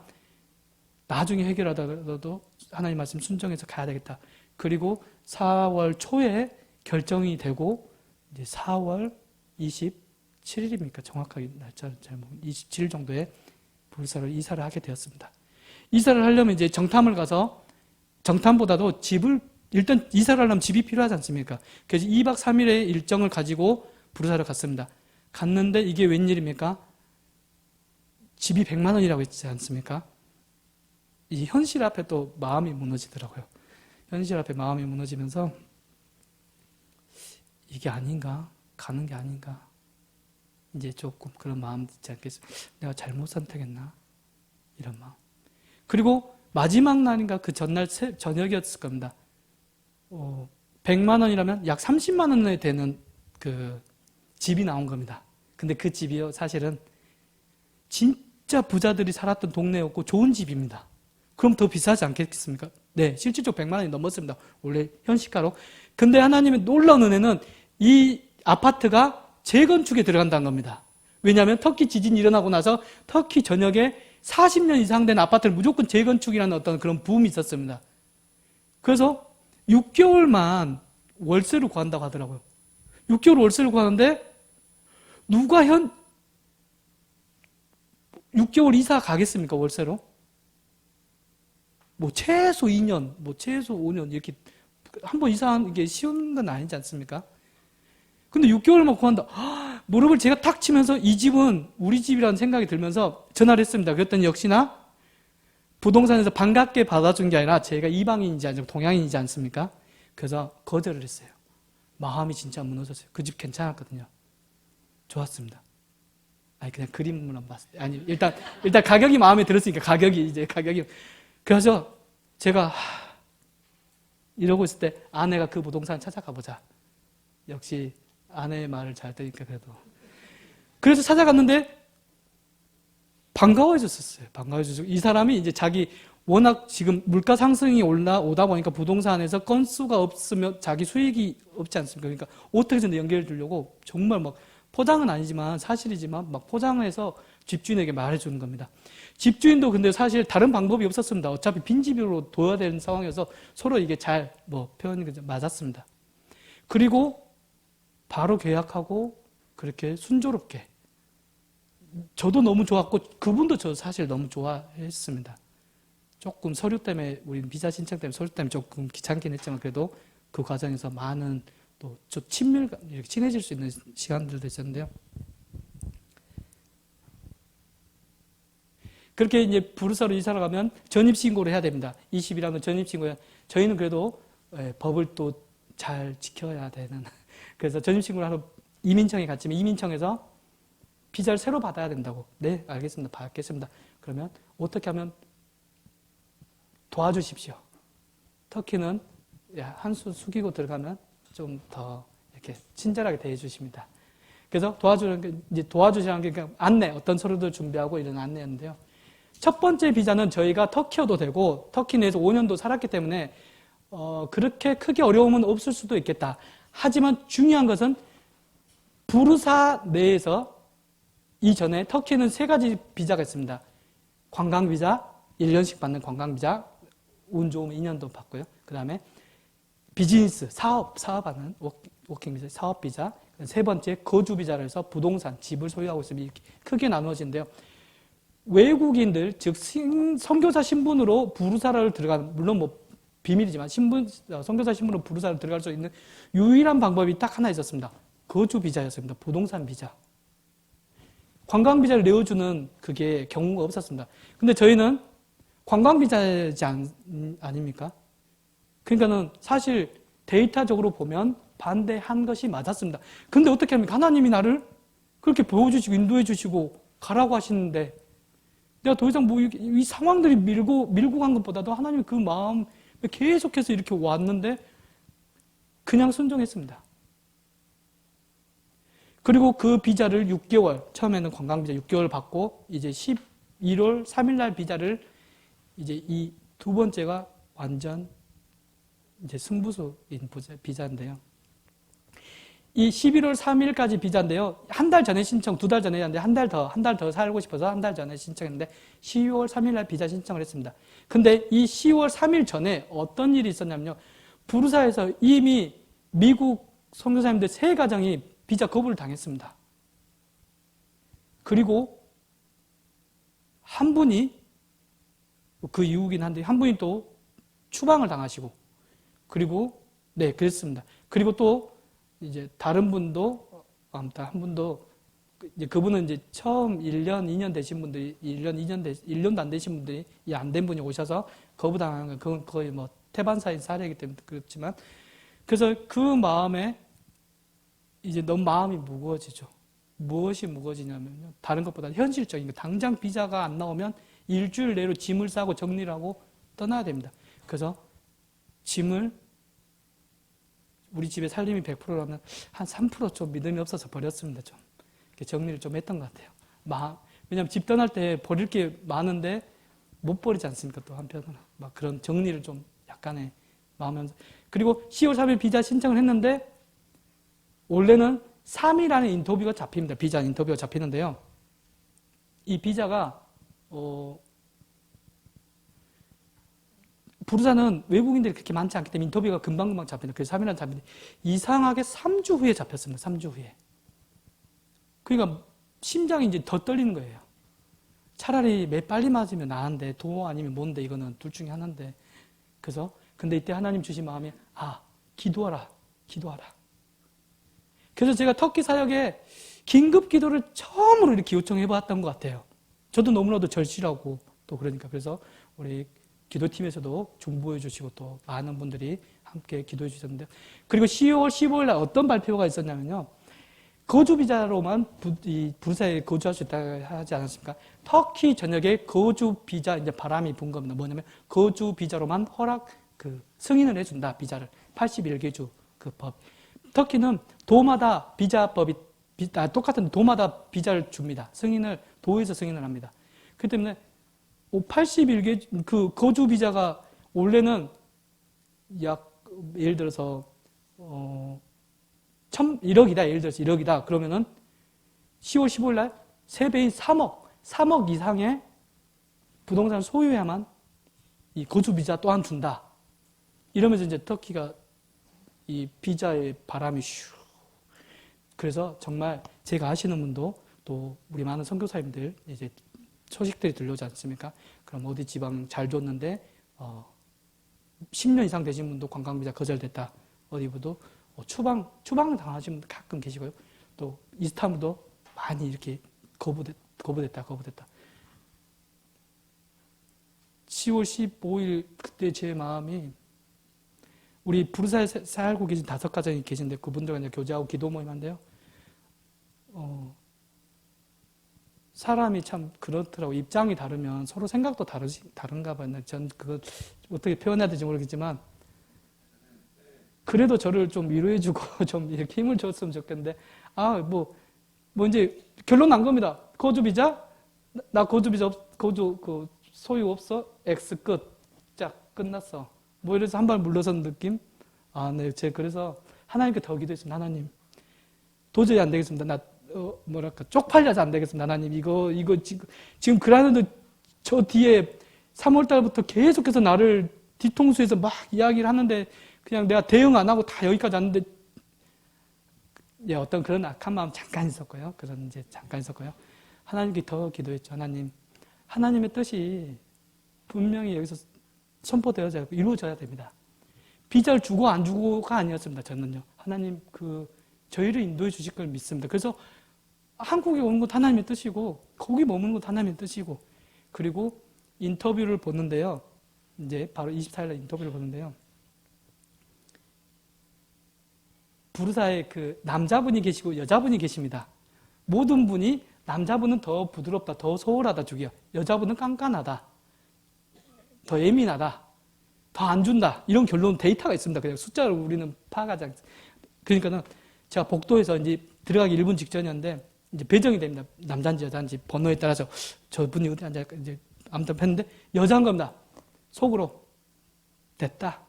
나중에 해결하더라도 하나님 말씀 순종해서 가야 되겠다. 그리고 4월 초에 결정이 되고, 이제 4월 27일입니까? 정확하게 날짜를 27일 정도에 부르사로 이사를 하게 되었습니다. 이사를 하려면 이제 정탐을 가서, 정탐보다도 일단 이사를 하려면 집이 필요하지 않습니까? 그래서 2박 3일의 일정을 가지고 부르사를 갔습니다. 갔는데 이게 웬일입니까? 집이 100만 원이라고 했지 않습니까? 이 현실 앞에 또 마음이 무너지더라고요. 현실 앞에 마음이 무너지면서 이게 아닌가? 가는 게 아닌가? 이제 조금 그런 마음 듣지 않겠습니까? 내가 잘못 선택했나? 이런 마음. 그리고 마지막 날인가 그 전날 저녁이었을 겁니다. 100만 원이라면 약 30만 원에 되는 그 집이 나온 겁니다. 근데 그 집이요, 사실은 진짜 부자들이 살았던 동네였고 좋은 집입니다. 그럼 더 비싸지 않겠습니까? 네, 실질적으로 100만 원이 넘었습니다. 원래 현시가로. 근데 하나님의 놀라운 은혜는 이 아파트가 재건축에 들어간다는 겁니다. 왜냐하면 터키 지진이 일어나고 나서 터키 전역에 40년 이상 된 아파트를 무조건 재건축이라는 어떤 그런 붐이 있었습니다. 그래서 6개월만 월세를 구한다고 하더라고요. 6개월 월세를 구하는데 누가 6개월 이사 가겠습니까, 월세로? 뭐 최소 2년, 뭐 최소 5년 이렇게 한 번 이사하는 게 쉬운 건 아니지 않습니까? 근데 6개월만 구한다. 무릎을 제가 탁 치면서 이 집은 우리 집이라는 생각이 들면서 전화를 했습니다. 그랬더니 역시나 부동산에서 반갑게 받아준 게 아니라 제가 이방인인지 아니면 동양인이지 않습니까? 그래서 거절을 했어요. 마음이 진짜 무너졌어요. 그 집 괜찮았거든요. 좋았습니다. 아니 그냥 그림만 봤어요. 아니 일단 가격이 마음에 들었으니까 가격이 그래서 제가 이러고 있을 때 아내가 그 부동산 찾아가 보자. 역시 아내의 말을 잘 들으니까 그래도. 그래서 찾아갔는데 반가워졌었어요. 이 사람이 이제 자기 워낙 지금 물가 상승이 오다 보니까 부동산에서 건수가 없으면 자기 수익이 없지 않습니까? 그러니까 어떻게든 연결해 주려고 정말 막 포장은 아니지만 사실이지만 막 포장을 해서 집주인에게 말해주는 겁니다. 집주인도 근데 사실 다른 방법이 없었습니다. 어차피 빈집으로 둬야 되는 상황이어서 서로 이게 잘 표현이 맞았습니다. 그리고 바로 계약하고 그렇게 순조롭게 저도 너무 좋았고 그분도 저 사실 너무 좋아했습니다. 조금 서류 때문에 우리 비자 신청 때문에 서류 때문에 조금 귀찮긴 했지만 그래도 그 과정에서 많은 또 이렇게 친해질 수 있는 시간들도 있었는데요. 그렇게 이제 부르사로 이사를 가면 전입신고를 해야 됩니다. 20이라는 전입신고에 저희는 그래도 법을 또 잘 지켜야 되는 그래서 전입신고를 하러 이민청에 갔지만 이민청에서 비자를 새로 받아야 된다고. 네, 알겠습니다. 받겠습니다. 그러면 어떻게 하면 도와주십시오. 터키는 한수 숙이고 들어가면 좀 더 이렇게 친절하게 대해 주십니다. 그래서 도와주시라는 게 안내, 어떤 서류도 준비하고 이런 안내였는데요. 첫 번째 비자는 저희가 터키어도 되고 터키 내에서 5년도 살았기 때문에 그렇게 크게 어려움은 없을 수도 있겠다. 하지만 중요한 것은 부르사 내에서 이전에 터키는 3가지 비자가 있습니다. 관광비자, 1년씩 받는 관광비자, 운 좋으면 2년도 받고요. 그 다음에 비즈니스, 사업하는 워킹비자, 사업비자. 세 번째, 거주비자를 해서 부동산, 집을 소유하고 있으면 이렇게 크게 나누어지는데요. 외국인들, 즉 선교사 신분으로 부르사를 들어가는, 물론 비밀이지만 선교사 신분으로 부르사를 들어갈 수 있는 유일한 방법이 딱 하나 있었습니다. 거주비자였습니다. 부동산 비자. 관광비자를 내어주는 그게 경우가 없었습니다. 근데 저희는 관광비자지 아닙니까? 그러니까는 사실 데이터적으로 보면 반대한 것이 맞았습니다. 근데 어떻게 합니까? 하나님이 나를 그렇게 보여주시고 인도해 주시고 가라고 하시는데 내가 더 이상 이 상황들이 밀고 간 것보다도 하나님이 그 마음 계속해서 이렇게 왔는데 그냥 순종했습니다. 그리고 그 비자를 6개월, 처음에는 관광비자 6개월 받고 이제 11월 3일 날 비자를 이제 이 두 번째가 완전 이제 승부수인 비자인데요. 이 11월 3일까지 비자인데요. 한 달 전에 신청, 2달 전에 했는데 한 달 더 살고 싶어서 한 달 전에 신청했는데 12월 3일 날 비자 신청을 했습니다. 근데 이 10월 3일 전에 어떤 일이 있었냐면요. 부르사에서 이미 미국 선교사님들 3가정이 비자 거부를 당했습니다. 그리고 한 분이 그 이후긴 한데 한 분이 또 추방을 당하시고 그리고 네, 그랬습니다. 그리고 또 이제 다른 분도 아무튼 한 분도 이제 그분은 이제 처음 1년, 2년 되신 분들이 1년도 안 되신 분들이 안 된 분이 오셔서 거부당하는 건 그건 거의 태반사인 사례이기 때문에 그렇지만 그래서 그 마음에 이제 너무 마음이 무거워지죠. 무엇이 무거워지냐면요. 다른 것보다 현실적인 거. 당장 비자가 안 나오면 일주일 내로 짐을 싸고 정리를 하고 떠나야 됩니다. 그래서 짐을 우리 집에 살림이 100%라면 한 3%좀 믿음이 없어서 버렸습니다. 좀 이렇게 정리를 좀 했던 것 같아요. 왜냐하면 집 떠날 때 버릴 게 많은데 못 버리지 않습니까? 또 한편으로 막 그런 정리를 좀 약간의 마음에. 그리고 10월 3일 비자 신청을 했는데 원래는 3일 안에 인터뷰가 잡힙니다. 비자 인터뷰가 잡히는데요. 이 비자가 부르사는 외국인들이 그렇게 많지 않기 때문에 인터뷰가 금방금방 잡힙니다. 그래서 3일 안에 잡히는데 이상하게 3주 후에 잡혔습니다. 3주 후에. 그러니까 심장이 이제 더 떨리는 거예요. 차라리 매 빨리 맞으면 나은데 도 아니면 뭔데 이거는 둘 중에 하나인데. 그래서 근데 이때 하나님 주신 마음이 기도하라. 그래서 제가 터키 사역에 긴급 기도를 처음으로 이렇게 요청해 봤던 것 같아요. 저도 너무나도 절실하고 또 그러니까. 그래서 우리 기도팀에서도 중보해 주시고 또 많은 분들이 함께 기도해 주셨는데, 그리고 10월 15일 날 어떤 발표가 있었냐면요. 거주 비자로만 부르사에 거주할 수 있다고 하지 않았습니까? 터키 전역에 거주 비자 이제 바람이 분 겁니다. 뭐냐면 거주 비자로만 승인을 해준다. 비자를 81개주 그 법. 터키는 도마다 비자법이 똑같은 도마다 비자를 줍니다. 도에서 승인을 합니다. 그렇기 때문에 81개 그 거주 비자가 원래는 예를 들어서 1억이다. 예를 들어서 1억이다. 그러면은 10월 15일 날 3배인 3억 이상의 부동산을 소유해야만 이 거주 비자 또한 준다. 이러면서 이제 터키가 이 비자의 바람이 그래서 정말 제가 아시는 분도 또 우리 많은 선교사님들 이제 소식들이 들려오지 않습니까? 그럼 어디 지방 잘 줬는데 10년 이상 되신 분도 관광비자 거절됐다. 어디 분도 추방을 당하신 분도 가끔 계시고요. 또 이스탄불도 많이 이렇게 거부됐다. 10월 15일 그때 제 마음이 우리 부르사에 살고 계신 5가정이 계신데 그분들과 이제 교제하고 기도 모임한데요. 사람이 참 그렇더라고. 입장이 다르면 서로 생각도 다른가 봐요. 전 그거 어떻게 표현해야 될지 모르겠지만 그래도 저를 좀 위로해주고 좀 이렇게 힘을 줬으면 좋겠는데 이제 결론 난 겁니다. 거주비자? 나 거주비자 소유 없어? X 끝. 짝 끝났어. 이래서 한 발 물러선 느낌? 네. 제가 그래서 하나님께 더 기도했습니다. 하나님, 도저히 안 되겠습니다. 나 쪽팔려서 안 되겠습니다. 하나님, 이거 지금 그러는데 저 뒤에 3월달부터 계속해서 나를 뒤통수에서 막 이야기를 하는데 그냥 내가 대응 안 하고 다 여기까지 왔는데, 어떤 그런 악한 마음 잠깐 있었고요. 하나님께 더 기도했죠. 하나님의 뜻이 분명히 여기서 선포되어져야 이루어져야 됩니다. 비자를 주고 안 주고가 아니었습니다. 저는요. 하나님 저희를 인도해 주실 걸 믿습니다. 그래서 한국에 오는 것 하나님의 뜻이고 거기 머무는 것 하나님의 뜻이고, 그리고 인터뷰를 보는데요. 이제 바로 24일날 인터뷰를 보는데요. 부르사에 남자분이 계시고 여자분이 계십니다. 모든 분이 남자분은 더 부드럽다, 더 소홀하다 주기요. 여자분은 깐깐하다, 더 예민하다, 더 안 준다. 이런 결론 데이터가 있습니다. 그냥 숫자를 우리는 파악하지 않습니다. 그러니까는 제가 복도에서 이제 들어가기 1분 직전이었는데 이제 배정이 됩니다. 남자인지 여자인지 번호에 따라서 저분이 어디 앉아있까 이제 아무튼 했는데 여자인 겁니다. 속으로 됐다.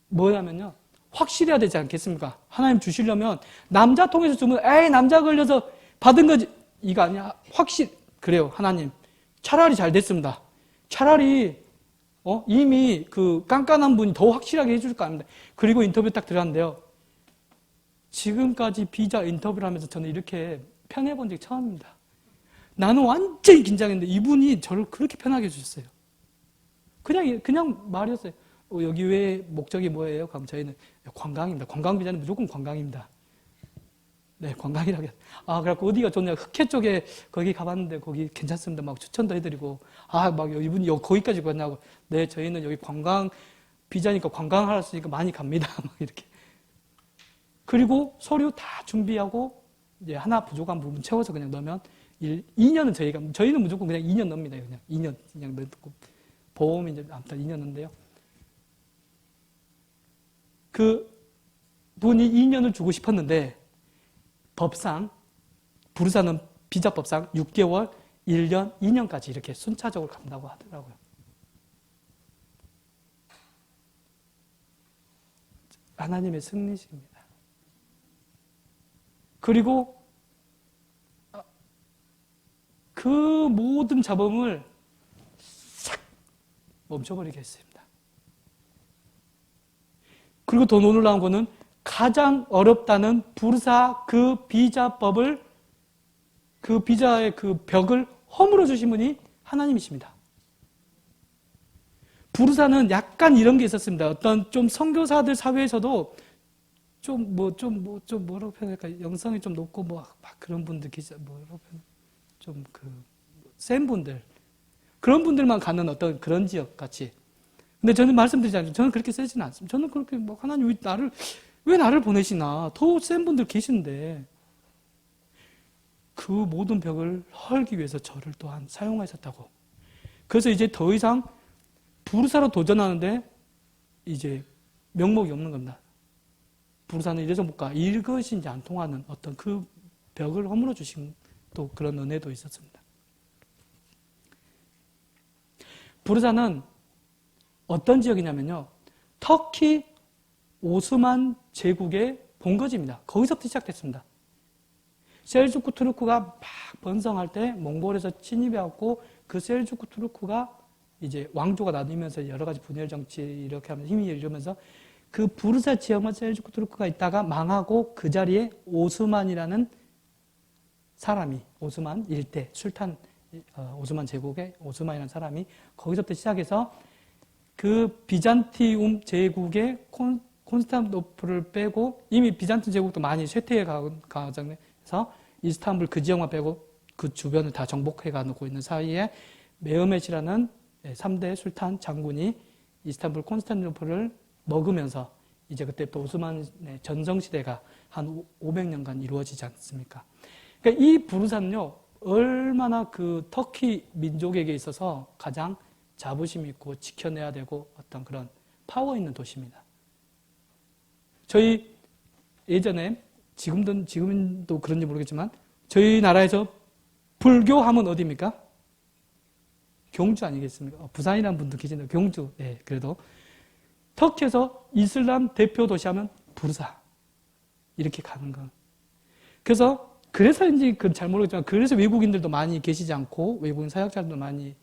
뭐냐면요. 확실해야 되지 않겠습니까? 하나님 주시려면 남자 통해서 주면 남자 걸려서 받은 거지. 이거 아니야. 그래요. 하나님. 차라리 잘 됐습니다. 차라리 이미 깐깐한 분이 더 확실하게 해줄 거 아닙니다. 그리고 인터뷰 딱 들어갔는데요. 지금까지 비자 인터뷰를 하면서 저는 이렇게 편해본 적이 처음입니다. 나는 완전히 긴장했는데 이분이 저를 그렇게 편하게 해주셨어요. 그냥 말이었어요. 여기 왜 목적이 뭐예요? 그럼 저희는 관광입니다. 관광비자는 무조건 관광입니다. 네, 관광이라고 해요. 그래갖고 어디가 좋냐. 흑해 쪽에 거기 가봤는데 거기 괜찮습니다. 막 추천도 해드리고. 막 이분이 거기까지 갔냐고. 네, 저희는 여기 관광 비자니까 관광할 수 있으니까 많이 갑니다. 막 이렇게. 그리고 서류 다 준비하고 이제 하나 부족한 부분 채워서 그냥 넣으면 2년은 저희는 무조건 그냥 2년 넣습니다. 그냥 2년 그냥 넣고 보험 이제 아무튼 2년 넣는데요. 그 분이 2년을 주고 싶었는데 법상 부르사는 비자법상 6개월, 1년, 2년까지 이렇게 순차적으로 간다고 하더라고요. 하나님의 승리식입니다. 그리고 그 모든 잡음을 싹 멈춰버리겠습니다. 그리고 더 놀라운 거는 가장 어렵다는 부르사 그 비자법을, 그 비자의 그 벽을 허물어 주신 분이 하나님이십니다. 부르사는 약간 이런 게 있었습니다. 어떤 좀 선교사들 사회에서도 뭐라고 표현할까? 영성이 좀 높고 막 그런 분들 계시죠. 뭐라고 표현? 좀 센 분들. 그런 분들만 가는 어떤 그런 지역 같이. 근데 저는 말씀드리자면 저는 그렇게 세지는 않습니다. 저는 그렇게 하나님 왜 나를 보내시나? 더 센 분들 계신데 그 모든 벽을 헐기 위해서 저를 또한 사용하셨다고. 그래서 이제 더 이상 부르사로 도전하는데 이제 명목이 없는 겁니다. 부르사는 이래서 못 가. 이것이 이제 안 통하는 어떤 그 벽을 허물어 주신 또 그런 은혜도 있었습니다. 부르사는 어떤 지역이냐면요. 터키 오스만 제국의 본거지입니다. 거기서부터 시작됐습니다. 셀주크 투르크가 막 번성할 때 몽골에서 침입해왔고 그 셀주크 투르크가 이제 왕조가 나뉘면서 여러 가지 분열 정치 이렇게 하면서 힘이 이르면서 그 부르사 지역만 셀주크 투르크가 있다가 망하고 그 자리에 오스만이라는 사람이 오스만 일대 술탄 오스만 제국의 오스만이라는 사람이 거기서부터 시작해서 그 비잔티움 제국의 콘스탄티노플을 빼고 이미 비잔틴 제국도 많이 쇠퇴해 가는 과정에서 이스탄불 그 지역만 빼고 그 주변을 다 정복해 가고 있는 사이에 메흐멧이라는 3대 술탄 장군이 이스탄불 콘스탄티노플을 먹으면서 이제 그때부터 오스만의 전성시대가 한 500년간 이루어지지 않습니까? 그러니까 이 부르사는요, 얼마나 그 터키 민족에게 있어서 가장 자부심 있고 지켜내야 되고 어떤 그런 파워 있는 도시입니다. 저희 예전에 지금도 그런지 모르겠지만 저희 나라에서 불교하면 어디입니까? 경주 아니겠습니까? 부산이라는 분도 계신데 경주. 네, 그래도 터키에서 이슬람 대표 도시 하면 부르사 이렇게 가는 거. 그래서인지 잘 모르겠지만 그래서 외국인들도 많이 계시지 않고 외국인 사역자들도 많이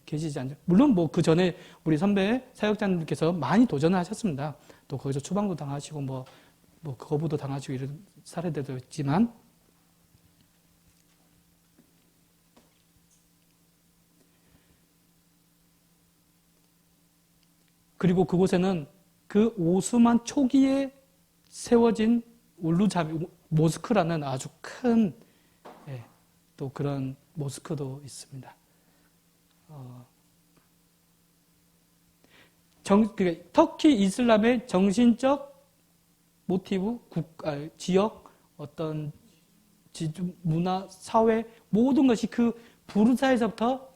계시지 않죠. 물론 그 전에 우리 선배 사역자님께서 많이 도전을 하셨습니다. 또 거기서 추방도 당하시고 거부도 당하시고 이런 사례들도 있지만 그리고 그곳에는 그 오스만 초기에 세워진 울루자미 모스크라는 아주 큰 또 그런 모스크도 있습니다. 그러니까 터키 이슬람의 정신적 모티브, 지역, 어떤 문화, 사회 모든 것이 그 부르사에서부터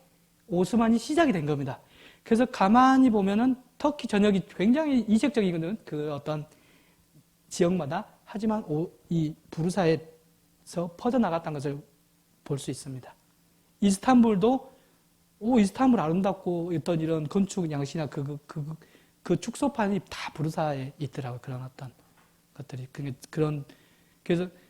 오스만이 시작이 된 겁니다. 그래서 가만히 보면은 터키 전역이 굉장히 이색적이거든. 그 어떤 지역마다. 하지만 이 부르사에서 퍼져나갔다는 것을 볼 수 있습니다. 이스탄불도 이스탄불 아름답고 어떤 이런 건축 양식이나 그 축소판이 다 부르사에 있더라고요. 그런 어떤 것들이.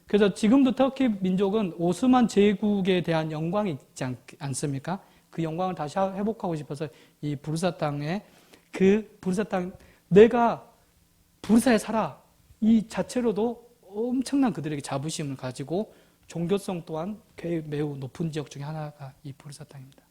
그래서 지금도 터키 민족은 오스만 제국에 대한 영광이 있지 않습니까? 그 영광을 다시 회복하고 싶어서 이 부르사 땅에 부르사 땅, 내가 부르사에 살아. 이 자체로도 엄청난 그들에게 자부심을 가지고 종교성 또한 매우 높은 지역 중에 하나가 이 부르사 땅입니다.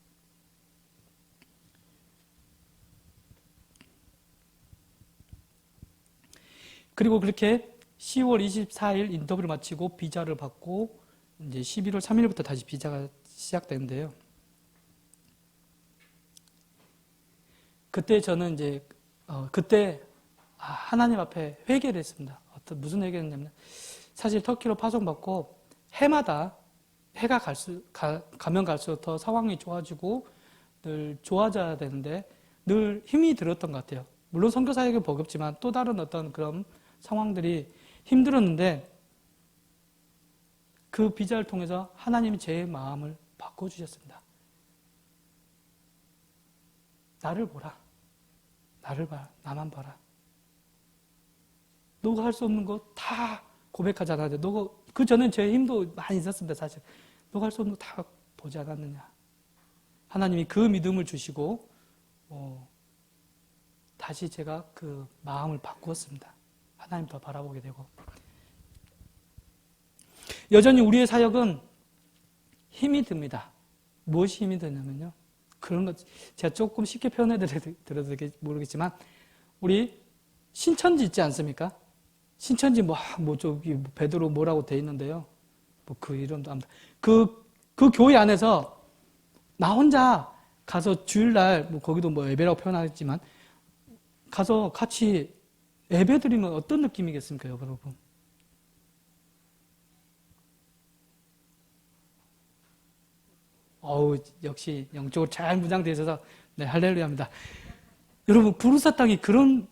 그리고 그렇게 10월 24일 인터뷰를 마치고 비자를 받고 이제 11월 3일부터 다시 비자가 시작되는데요. 그때 저는 이제 하나님 앞에 회개를 했습니다. 무슨 회개를 했냐면 사실 터키로 파송받고 해마다 해가 가면 갈수록 더 상황이 좋아지고 늘 좋아져야 되는데 늘 힘이 들었던 것 같아요. 물론 선교 사역이 버겁지만 또 다른 어떤 그런 상황들이 힘들었는데 그 비자를 통해서 하나님이 제 마음을 바꿔주셨습니다. 나를 보라. 나를 봐. 나만 봐라. 너가 할 수 없는 거 다 고백하잖아. 너가 그 전엔 제 힘도 많이 있었습니다. 사실. 너가 할 수 없는 거 다 보지 않았느냐. 하나님이 그 믿음을 주시고 다시 제가 그 마음을 바꾸었습니다. 하나님 더 바라보게 되고. 여전히 우리의 사역은 힘이 듭니다. 무엇이 힘이 드냐면요. 그런 것, 제가 조금 쉽게 표현해 드려도 모르겠지만, 우리 신천지 있지 않습니까? 신천지 저기 베드로 뭐라고 돼 있는데요. 그 이름도 압니다. 그 교회 안에서 나 혼자 가서 주일날, 거기도 예배라고 표현하겠지만, 가서 같이 예배 드리면 어떤 느낌이겠습니까, 여러분? 역시 영적으로 잘 무장되어 있어서, 네, 할렐루야입니다. 여러분, 부르사 땅이 그런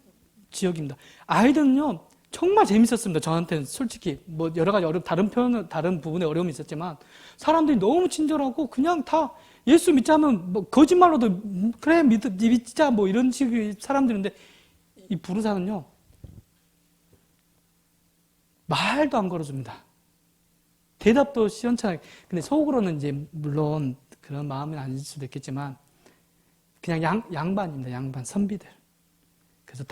지역입니다. 아이들은요, 정말 재밌었습니다. 저한테는 솔직히, 여러 가지 다른 부분에 어려움이 있었지만, 사람들이 너무 친절하고, 그냥 다 예수 믿자 하면, 거짓말로도, 그래, 믿자, 이런 식의 사람들인데, 이 부르사는요, 말도 안 걸어줍니다. 대답도 시원찮게. 근데 속으로는 이제 물론 그런 마음은 아닐 수도 있겠지만 그냥 양반입니다. 양반 선비들. 그래서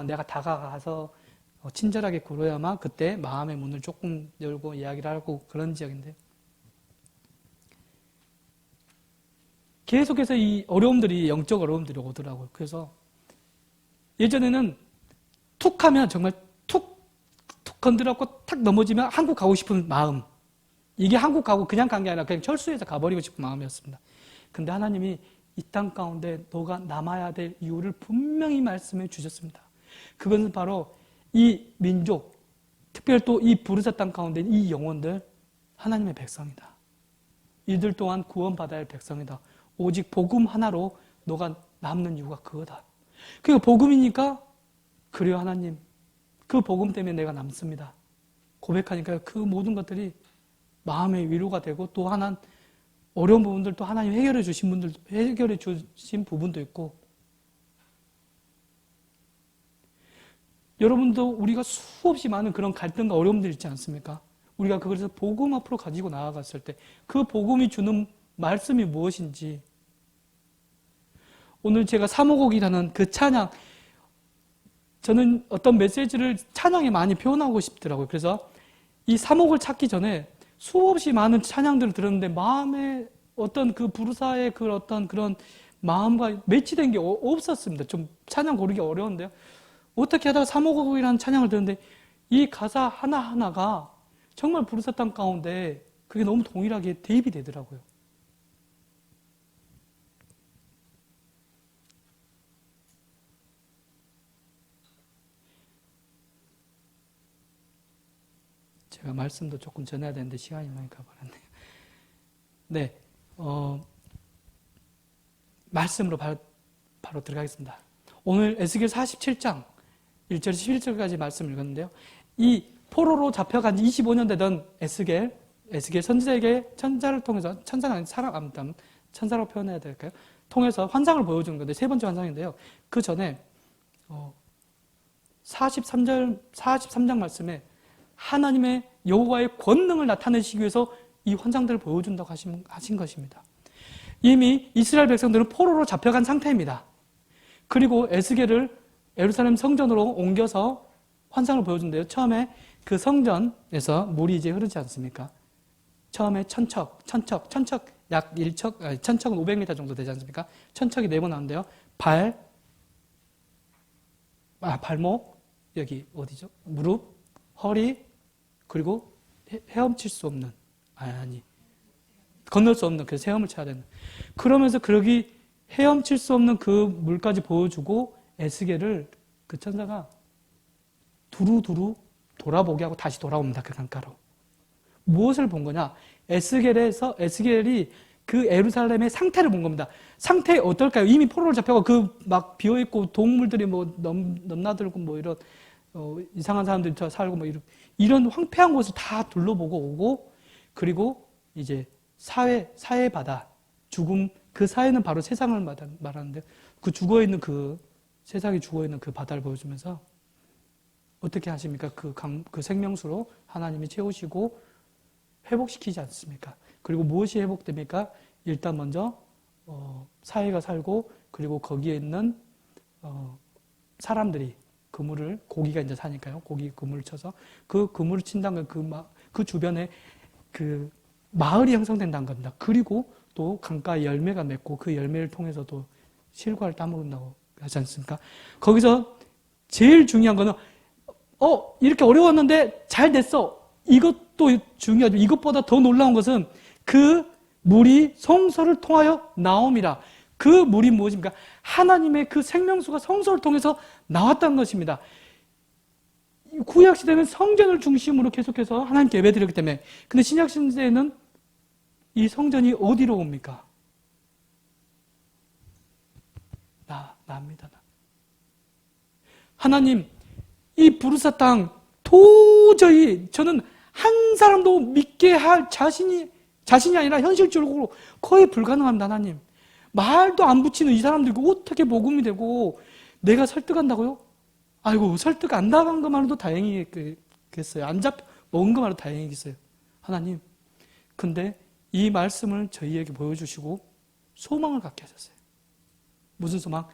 내가 다가가서 친절하게 굴어야만 그때 마음의 문을 조금 열고 이야기를 하고 그런 지역인데요. 계속해서 이 어려움들이 영적 어려움들이 오더라고요. 그래서 예전에는 툭 하면 정말 툭 건드렸고 탁 넘어지면 한국 가고 싶은 마음. 이게 한국 가고 그냥 간 게 아니라 그냥 철수해서 가버리고 싶은 마음이었습니다. 근데 하나님이 이 땅 가운데 너가 남아야 될 이유를 분명히 말씀해 주셨습니다. 그것은 바로 이 민족, 특별히 또 이 부르사 땅 가운데 이 영혼들, 하나님의 백성이다. 이들 또한 구원받아야 할 백성이다. 오직 복음 하나로 너가 남는 이유가 그거다. 그러니까 복음이니까 그래요 하나님. 그 복음 때문에 내가 남습니다. 고백하니까 그 모든 것들이 마음의 위로가 되고 또 하나 어려운 부분들도 하나님 해결해 주신 부분도 있고 여러분도 우리가 수없이 많은 그런 갈등과 어려움들 있지 않습니까? 우리가 그것에서 복음 앞으로 가지고 나아갔을 때 그 복음이 주는 말씀이 무엇인지 오늘 제가 사모곡이라는 그 찬양 저는 어떤 메시지를 찬양에 많이 표현하고 싶더라고요. 그래서 이 사목을 찾기 전에 수없이 많은 찬양들을 들었는데 마음에 어떤 그 부르사의 그 어떤 그런 마음과 매치된 게 없었습니다. 좀 찬양 고르기 어려운데요. 어떻게 하다가 사모곡이라는 찬양을 들었는데 이 가사 하나하나가 정말 부르사 땅 가운데 그게 너무 동일하게 대입이 되더라고요. 제가 말씀도 조금 전해야 되는데 시간이 많이 가버렸네요. 네, 말씀으로 바로 들어가겠습니다. 오늘 에스겔 47장 1절 11절까지 말씀을 읽었는데요. 이 포로로 잡혀간 지 25년 되던 에스겔 선지자에게 천사를 통해서 천사가 아닌 천사라고 표현해야 될까요? 통해서 환상을 보여주는 건데 세 번째 환상인데요. 그 전에 43장 말씀에 하나님의 여호와의 권능을 나타내시기 위해서 이 환상들을 보여준다고 하신 것입니다. 이미 이스라엘 백성들은 포로로 잡혀간 상태입니다. 그리고 에스겔을 예루살렘 성전으로 옮겨서 환상을 보여준대요. 처음에 그 성전에서 물이 이제 흐르지 않습니까? 처음에 천척 약 1척, 천척은 500m 정도 되지 않습니까? 천척이 4번 나오는데요. 발목, 여기 어디죠? 무릎, 허리, 그리고 헤엄칠 수 없는, 건널 수 없는, 그래서 헤엄을 쳐야 되는. 그러면서 그러기 헤엄칠 수 없는 그 물까지 보여주고 에스겔을 그 천사가 두루두루 돌아보게 하고 다시 돌아옵니다. 그 강가로. 무엇을 본 거냐? 에스겔이 그 예루살렘의 상태를 본 겁니다. 상태 어떨까요? 이미 포로로 잡혀가 그 막 비어있고 동물들이 뭐 넘나들고 뭐 이런 이상한 사람들이 살고 뭐 이런 황폐한 곳을 다 둘러보고 오고, 그리고 이제 사회 바다, 죽음, 그 사회는 바로 세상을 말하는데, 그 죽어있는 세상에 죽어있는 그 바다를 보여주면서 어떻게 하십니까? 그 생명수로 하나님이 채우시고 회복시키지 않습니까? 그리고 무엇이 회복됩니까? 일단 먼저 사회가 살고, 그리고 거기에 있는 사람들이 그물을, 고기가 이제 사니까요. 고기 그물을 쳐서 그 그물을 친다는 그 주변에 그 마을이 형성된다는 겁니다. 그리고 또 강가에 열매가 맺고 그 열매를 통해서도 실과를 따먹는다고 하지 않습니까? 거기서 제일 중요한 거는 이렇게 어려웠는데 잘 됐어. 이것도 중요하죠. 이것보다 더 놀라운 것은 그 물이 성소를 통하여 나옴이라. 그 물이 무엇입니까? 하나님의 그 생명수가 성소를 통해서 나왔다는 것입니다. 구약시대는 성전을 중심으로 계속해서 하나님께 예배드렸기 때문에. 근데 신약시대에는 이 성전이 어디로 옵니까? 나입니다. 하나님, 이 부르사 땅 도저히 저는 한 사람도 믿게 할 자신이 아니라 현실적으로 거의 불가능합니다. 하나님, 말도 안 붙이는 이 사람들이 어떻게 복음이 되고 내가 설득한다고요? 아이고, 설득 안 당한 것만으로도 다행이겠어요. 안 먹은 것만으로도 다행이겠어요. 하나님, 근데 이 말씀을 저희에게 보여주시고 소망을 갖게 하셨어요. 무슨 소망?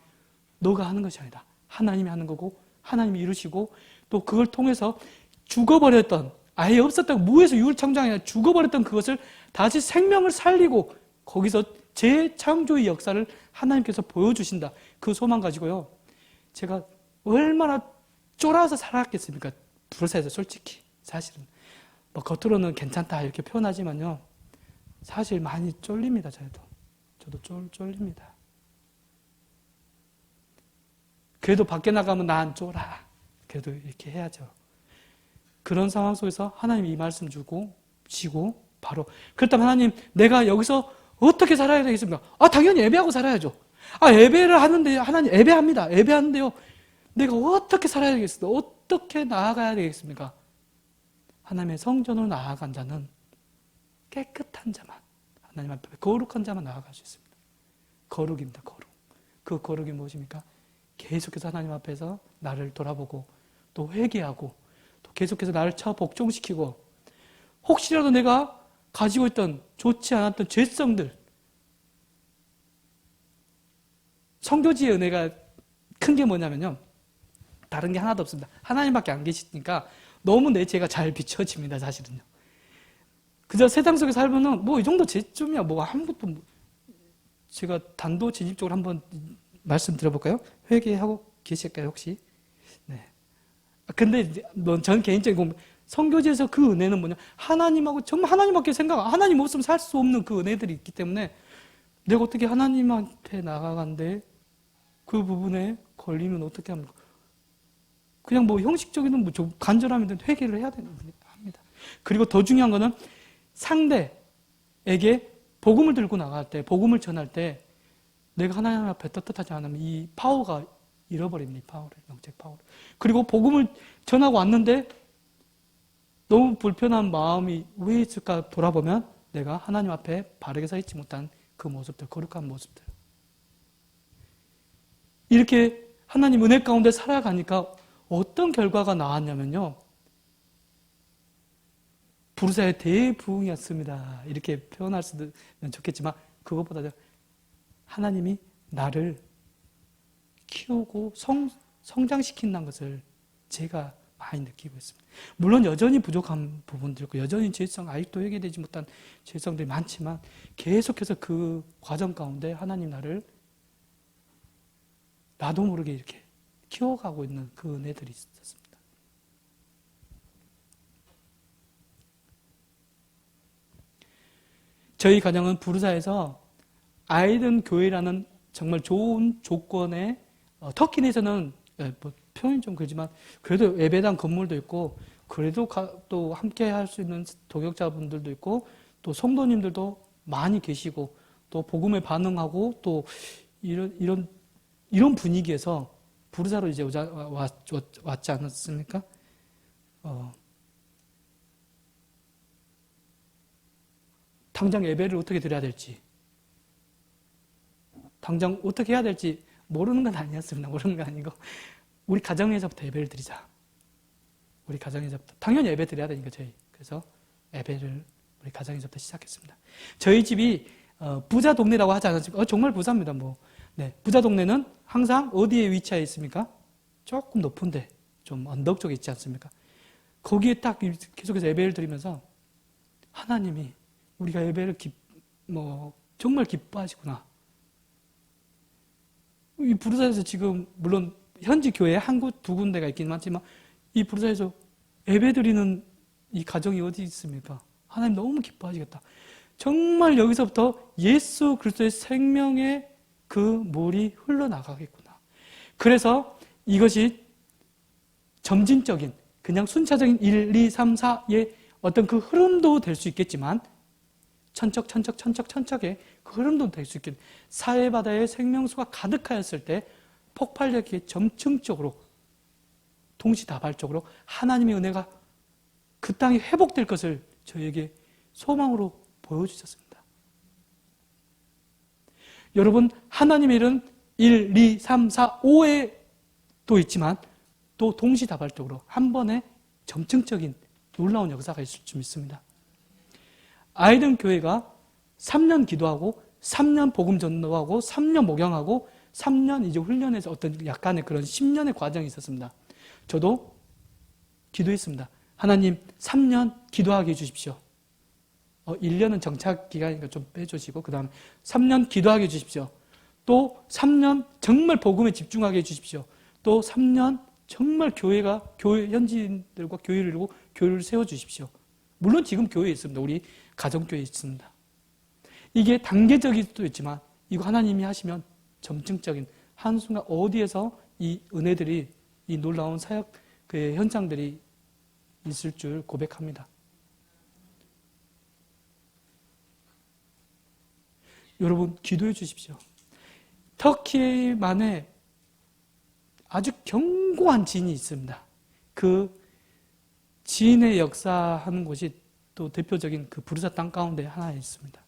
너가 하는 것이 아니다. 하나님이 하는 거고 하나님이 이루시고, 또 그걸 통해서 죽어버렸던, 아예 없었던, 무에서 유를 창조하냐 죽어버렸던 그것을 다시 생명을 살리고 거기서 재창조의 역사를 하나님께서 보여주신다. 그 소망 가지고요, 제가 얼마나 쫄아서 살았겠습니까? 부르사에서. 솔직히 사실은 뭐 겉으로는 괜찮다 이렇게 표현하지만요, 사실 많이 쫄립니다. 저도 쫄립니다. 그래도 밖에 나가면 나 안 쫄아. 그래도 이렇게 해야죠. 그런 상황 속에서 하나님이 이 말씀 주시고 바로, 그렇다면 하나님, 내가 여기서 어떻게 살아야 되겠습니까? 당연히 예배하고 살아야죠. 예배를 하는데, 하나님 예배합니다. 예배하는데요, 내가 어떻게 살아야 되겠습니까? 어떻게 나아가야 되겠습니까? 하나님의 성전으로 나아간 자는 깨끗한 자만, 하나님 앞에 거룩한 자만 나아갈 수 있습니다. 거룩입니다. 거룩. 그 거룩이 무엇입니까? 계속해서 하나님 앞에서 나를 돌아보고 또 회개하고 또 계속해서 나를 복종시키고, 혹시라도 내가 가지고 있던 좋지 않았던 죄성들, 성교지의 은혜가 큰 게 뭐냐면요, 다른 게 하나도 없습니다. 하나님밖에 안 계시니까 너무 내 죄가 잘 비춰집니다. 사실은요. 그저 세상 속에 살면은 뭐 이 정도 죄쯤이야 뭐 아무것도. 제가 단도직입적으로 한번 말씀드려볼까요? 회개하고 계실까요 혹시? 네. 근데 전 개인적인 성교지에서 그 은혜는 뭐냐, 하나님하고 정말 하나님밖에 하나님 없으면 살 수 없는 그 은혜들이 있기 때문에 내가 어떻게 하나님한테 나가간데 그 부분에 걸리면 어떻게 합니까? 그냥 뭐 형식적인 뭐 간절하면 회개를 해야 합니다. 그리고 더 중요한 거는 상대에게 복음을 들고 나갈 때, 복음을 전할 때 내가 하나님 앞에 떳떳하지 않으면 이 파워가 잃어버립니다. 이 파워를, 영적 파워를. 그리고 복음을 전하고 왔는데 너무 불편한 마음이 왜 있을까 돌아보면 내가 하나님 앞에 바르게 서 있지 못한 그 모습들, 거룩한 모습들. 이렇게 하나님 은혜 가운데 살아가니까 어떤 결과가 나왔냐면요, 부르사의 대부흥이었습니다. 이렇게 표현할 수도 좋겠지만 그것보다 하나님이 나를 키우고 성장시킨다는 것을 제가 많이 느끼고 있습니다. 물론 여전히 부족한 부분도 있고 여전히 죄성, 아직도 해결되지 못한 죄성들이 많지만 계속해서 그 과정 가운데 하나님 나를 나도 모르게 이렇게 키워가고 있는 그 은혜들이 있었습니다. 저희 가정은 부르사에서 아이든 교회라는 정말 좋은 조건에, 터키 내에서는 뭐 표현이 좀 그렇지만 그래도 예배당 건물도 있고, 그래도 또 함께 할 수 있는 동역자분들도 있고, 또 성도님들도 많이 계시고, 또 복음에 반응하고 또 이런 분위기에서 부르사로 이제 왔지 않았습니까? 당장 예배를 어떻게 드려야 될지, 당장 어떻게 해야 될지 모르는 건 아니었습니다. 모르는 건 아니고 우리 가정에서부터 예배를 드리자. 우리 가정에서부터 당연히 예배 드려야 되니까 저희. 그래서 예배를 우리 가정에서부터 시작했습니다. 저희 집이 부자 동네라고 하지 않았습니까? 정말 부자입니다. 네, 부자 동네는 항상 어디에 위치해 있습니까? 조금 높은데 좀 언덕 쪽에 있지 않습니까? 거기에 딱 계속해서 예배를 드리면서 하나님이 우리가 예배를 정말 기뻐하시구나. 이 부르사에서 지금 물론 현지 교회 두 군데가 있긴 많지만 이 부르사에서 예배 드리는 이 가정이 어디 있습니까? 하나님 너무 기뻐하시겠다. 정말 여기서부터 예수 그리스도의 생명의 그 물이 흘러나가겠구나. 그래서 이것이 점진적인 그냥 순차적인 1, 2, 3, 4의 어떤 그 흐름도 될 수 있겠지만 천척에 그 흐름도 될 수 있겠네. 사회바다에 생명수가 가득하였을 때 폭발력이 점층적으로 동시다발적으로 하나님의 은혜가 그 땅이 회복될 것을 저에게 소망으로 보여주셨습니다. 여러분, 하나님의 일은 1, 2, 3, 4, 5에도 있지만 또 동시다발적으로 한 번에 점층적인 놀라운 역사가 있을 줄 믿습니다. 아이든 교회가 3년 기도하고 3년 복음 전도하고 3년 목양하고 3년 이제 훈련에서 어떤 약간의 그런 10년의 과정이 있었습니다. 저도 기도했습니다. 하나님 3년 기도하게 해주십시오. 1년은 정착 기간이니까 좀 빼주시고 그 다음에 3년 기도하게 해주십시오. 또 3년 정말 복음에 집중하게 해주십시오. 또 3년 정말 교회 현지인들과 교회를 이루고 교회를 세워주십시오. 물론 지금 교회에 있습니다. 우리 가정교회에 있습니다. 이게 단계적일 수도 있지만 이거 하나님이 하시면 점증적인 한순간 어디에서 이 은혜들이 이 놀라운 사역 그 현장들이 있을 줄 고백합니다. 여러분 기도해 주십시오. 터키만의 아주 견고한 진이 있습니다. 그 진의 역사하는 곳이 또 대표적인 그 부르사 땅 가운데 하나 있습니다.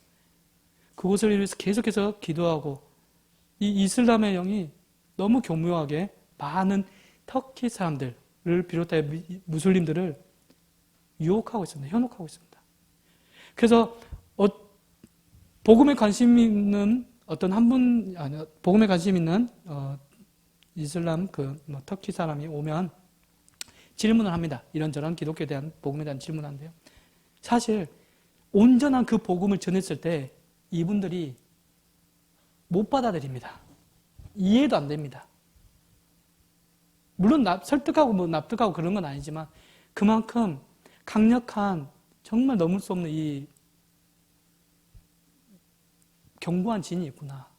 그곳을 위해서 계속해서 기도하고 이 이슬람의 영이 너무 교묘하게 많은 터키 사람들을 비롯하여 무슬림들을 유혹하고 있습니다. 현혹하고 있습니다. 그래서 복음에 관심 있는 복음에 관심 있는 이슬람 터키 사람이 오면 질문을 합니다. 이런저런 기독교에 대한 복음에 대한 질문을 하는데요. 사실 온전한 그 복음을 전했을 때 이분들이 못 받아들입니다. 이해도 안 됩니다. 물론 설득하고 납득하고 그런 건 아니지만 그만큼 강력한 정말 넘을 수 없는 이 견고한 진이 있구나.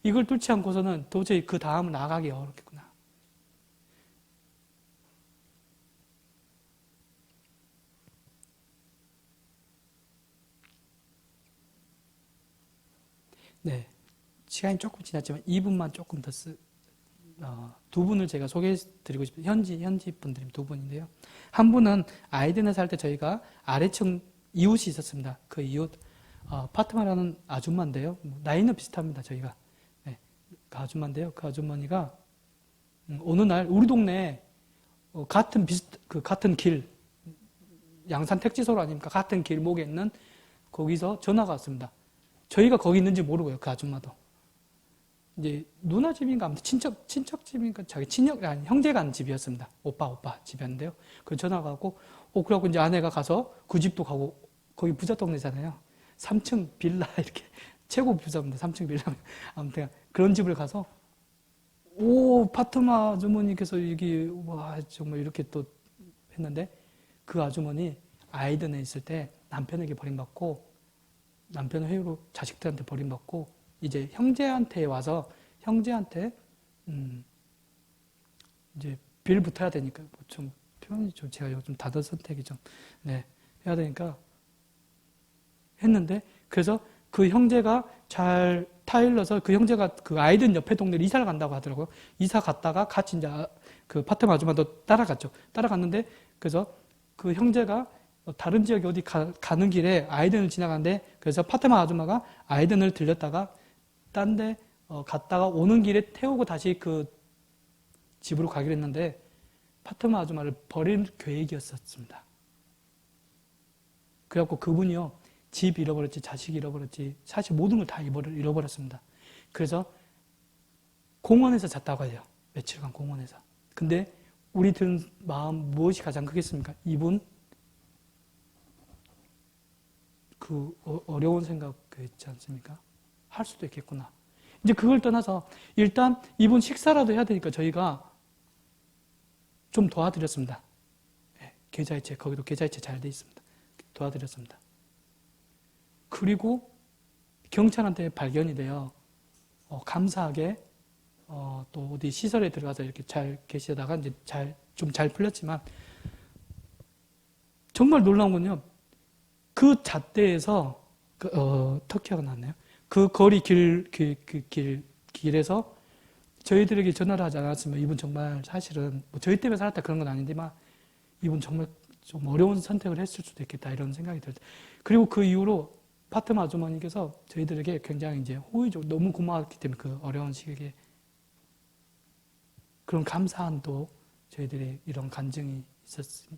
이걸 뚫지 않고서는 도저히 그 다음을 나아가기 어렵겠구나. 네, 시간이 조금 지났지만 2분만 조금 더 두 분을 제가 소개해드리고 싶어요. 현지 분들이 두 분인데요. 한 분은 아이덴에 살 때 저희가 아래층 이웃이 있었습니다. 그 이웃 파트마라는 아줌마인데요. 나이는 비슷합니다. 저희가 네, 그 아줌마인데요. 그 아주머니가 어느 날 우리 동네에 같은 길 양산 택지소로 아닙니까? 같은 길목에 있는 거기서 전화가 왔습니다. 저희가 거기 있는지 모르고요. 그 아줌마도. 이제 누나 집인가 아무튼 친척 집인가 자기 형제가 하는 집이었습니다. 오빠 집이었는데요. 그 전화가 왔고 그래갖고 이제 아내가 가서 그 집도 가고 거기 부자 동네잖아요. 3층 빌라 이렇게 최고 부자입니다. 3층 빌라 아무튼 그런 집을 가서 파트마 아주머니께서 여기 와 정말 이렇게 또 했는데 그 아주머니 아이든에 있을 때 남편에게 버림받고 남편은 회유로 자식들한테 버림받고 이제 형제한테 와서 형제한테 이제 빌 붙어야 되니까 좀 표현이 좀 제가 좀 단어 선택이 좀 해야 되니까 했는데 그래서 그 형제가 잘 타일러서 그 형제가 그 아이든 옆에 동네로 이사를 간다고 하더라고요. 이사 갔다가 같이 이제 그 파트너 아줌마도 따라갔죠. 따라갔는데 그래서 그 형제가 다른 지역에 어디 가는 길에 아이든을 지나가는데 그래서 파트너 아줌마가 아이든을 들렸다가 딴 데 갔다가 오는 길에 태우고 다시 그 집으로 가기로 했는데 파트너 아줌마를 버릴 계획이었었습니다. 그래갖고 그분이요, 집 잃어버렸지, 자식 잃어버렸지, 사실 모든 걸 다 잃어버렸습니다. 그래서 공원에서 잤다고 해요. 며칠간 공원에서. 근데 우리 든 마음 무엇이 가장 크겠습니까? 이분 그 어려운 생각 있지 않습니까? 할 수도 있겠구나. 이제 그걸 떠나서 일단 이분 식사라도 해야 되니까 저희가 좀 도와드렸습니다. 네, 계좌이체, 거기도 계좌이체 잘 돼 있습니다. 도와드렸습니다. 그리고 경찰한테 발견이 돼요. 감사하게 또 어디 시설에 들어가서 이렇게 잘 계시다가 이제 좀 잘 풀렸지만 정말 놀라운 건요. 그 잣대에서 터키가 나왔네요. 그 거리 길에서 저희들에게 전화를 하지 않았으면 이분 정말 사실은 뭐 저희 때문에 살았다 그런 건 아닌데만 이분 정말 좀 어려운 선택을 했을 수도 있겠다 이런 생각이 들어요. 그리고 그 이후로 파트너 아주머니께서 저희들에게 굉장히 이제 호의적으로 너무 고마웠기 때문에 그 어려운 시기에 그런 감사한 또 저희들이 이런 간증이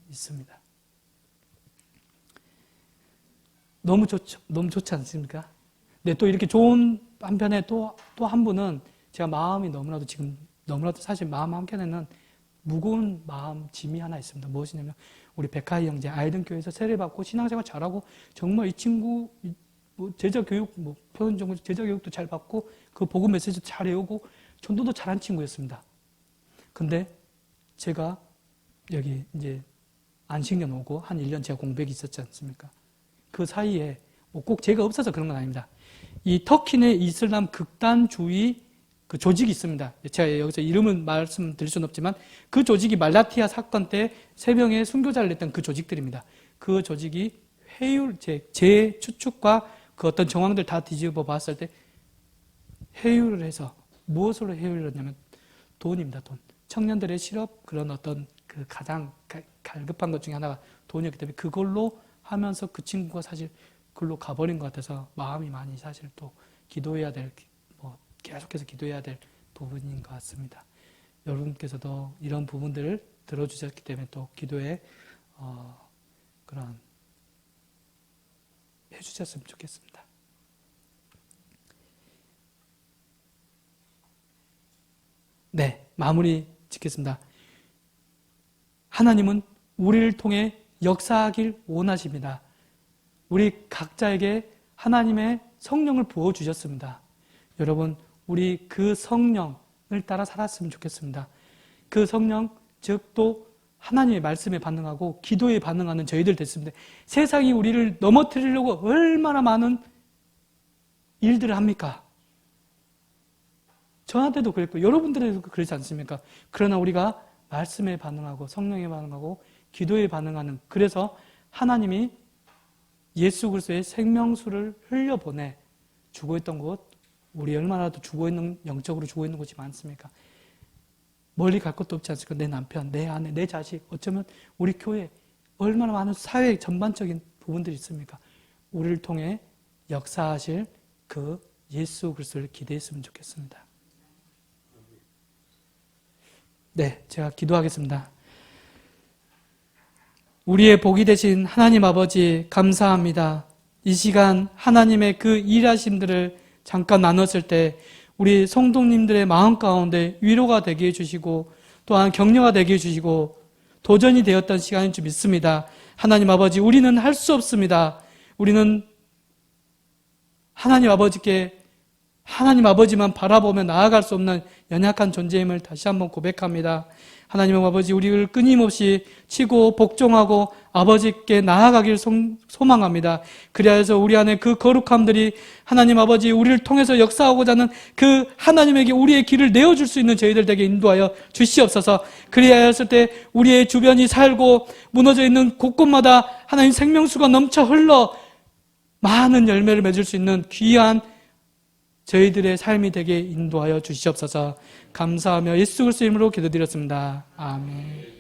있습니다. 너무 좋죠. 너무 좋지 않습니까? 네, 또 이렇게 좋은 한편에 또 한 분은 제가 마음이 너무나도 사실 마음 한켠에는 무거운 마음 짐이 하나 있습니다. 무엇이냐면 우리 백하이 형제 아이든교회에서 세례받고 신앙생활 잘하고 정말 이 친구 제자교육 표현정보 제자교육도 잘 받고 그 복음 메시지도 잘 외우고 전도도 잘한 친구였습니다. 근데 제가 여기 이제 안식년 오고 한 1년 제가 공백이 있었지 않습니까? 그 사이에 꼭 제가 없어서 그런 건 아닙니다. 이 터키 내 이슬람 극단주의 그 조직이 있습니다. 제가 여기서 이름은 말씀드릴 수는 없지만 그 조직이 말라티아 사건 때 3명의 순교자를 냈던 그 조직들입니다. 그 조직이 제 추측과 그 어떤 정황들 다 뒤집어 봤을 때 회유를 해서 무엇으로 회유를 했냐면 돈입니다. 돈. 청년들의 실업 그런 어떤 그 가장 갈급한 것 중에 하나가 돈이었기 때문에 그걸로 하면서 그 친구가 사실 글로 가버린 것 같아서 마음이 많이 사실 또 기도해야 될 계속해서 기도해야 될 부분인 것 같습니다. 여러분께서도 이런 부분들을 들어주셨기 때문에 또 기도에 그런 해주셨으면 좋겠습니다. 네, 마무리 짓겠습니다. 하나님은 우리를 통해 역사하길 원하십니다. 우리 각자에게 하나님의 성령을 부어주셨습니다. 여러분, 우리 그 성령을 따라 살았으면 좋겠습니다. 그 성령, 즉 또 하나님의 말씀에 반응하고 기도에 반응하는 저희들 됐습니다. 세상이 우리를 넘어뜨리려고 얼마나 많은 일들을 합니까? 저한테도 그랬고 여러분들에도 그렇지 않습니까? 그러나 우리가 말씀에 반응하고 성령에 반응하고 기도에 반응하는, 그래서 하나님이 예수 그리스도의 생명수를 흘려보내 죽어있던 곳, 우리 얼마나 더 영적으로 죽어있는 곳이 많습니까? 멀리 갈 것도 없지 않습니까? 내 남편, 내 아내, 내 자식, 어쩌면 우리 교회 얼마나 많은 사회 전반적인 부분들이 있습니까? 우리를 통해 역사하실 그 예수 그리스도를 기대했으면 좋겠습니다. 네, 제가 기도하겠습니다. 우리의 복이 되신 하나님 아버지 감사합니다. 이 시간 하나님의 그 일하심들을 잠깐 나눴을 때 우리 성도님들의 마음 가운데 위로가 되게 해주시고 또한 격려가 되게 해주시고 도전이 되었던 시간인 줄 믿습니다. 하나님 아버지, 우리는 할 수 없습니다. 우리는 하나님 아버지께 하나님 아버지만 바라보며 나아갈 수 없는 연약한 존재임을 다시 한번 고백합니다. 하나님 아버지, 우리를 끊임없이 치고 복종하고 아버지께 나아가길 소망합니다. 그리하여서 우리 안에 그 거룩함들이 하나님 아버지 우리를 통해서 역사하고자 하는 그 하나님에게 우리의 길을 내어줄 수 있는 저희들 에게 인도하여 주시옵소서. 그리하였을 때 우리의 주변이 살고 무너져 있는 곳곳마다 하나님 생명수가 넘쳐 흘러 많은 열매를 맺을 수 있는 귀한 저희들의 삶이 되게 인도하여 주시옵소서. 감사하며 예수 그리스도 이름으로 기도드렸습니다. 아멘.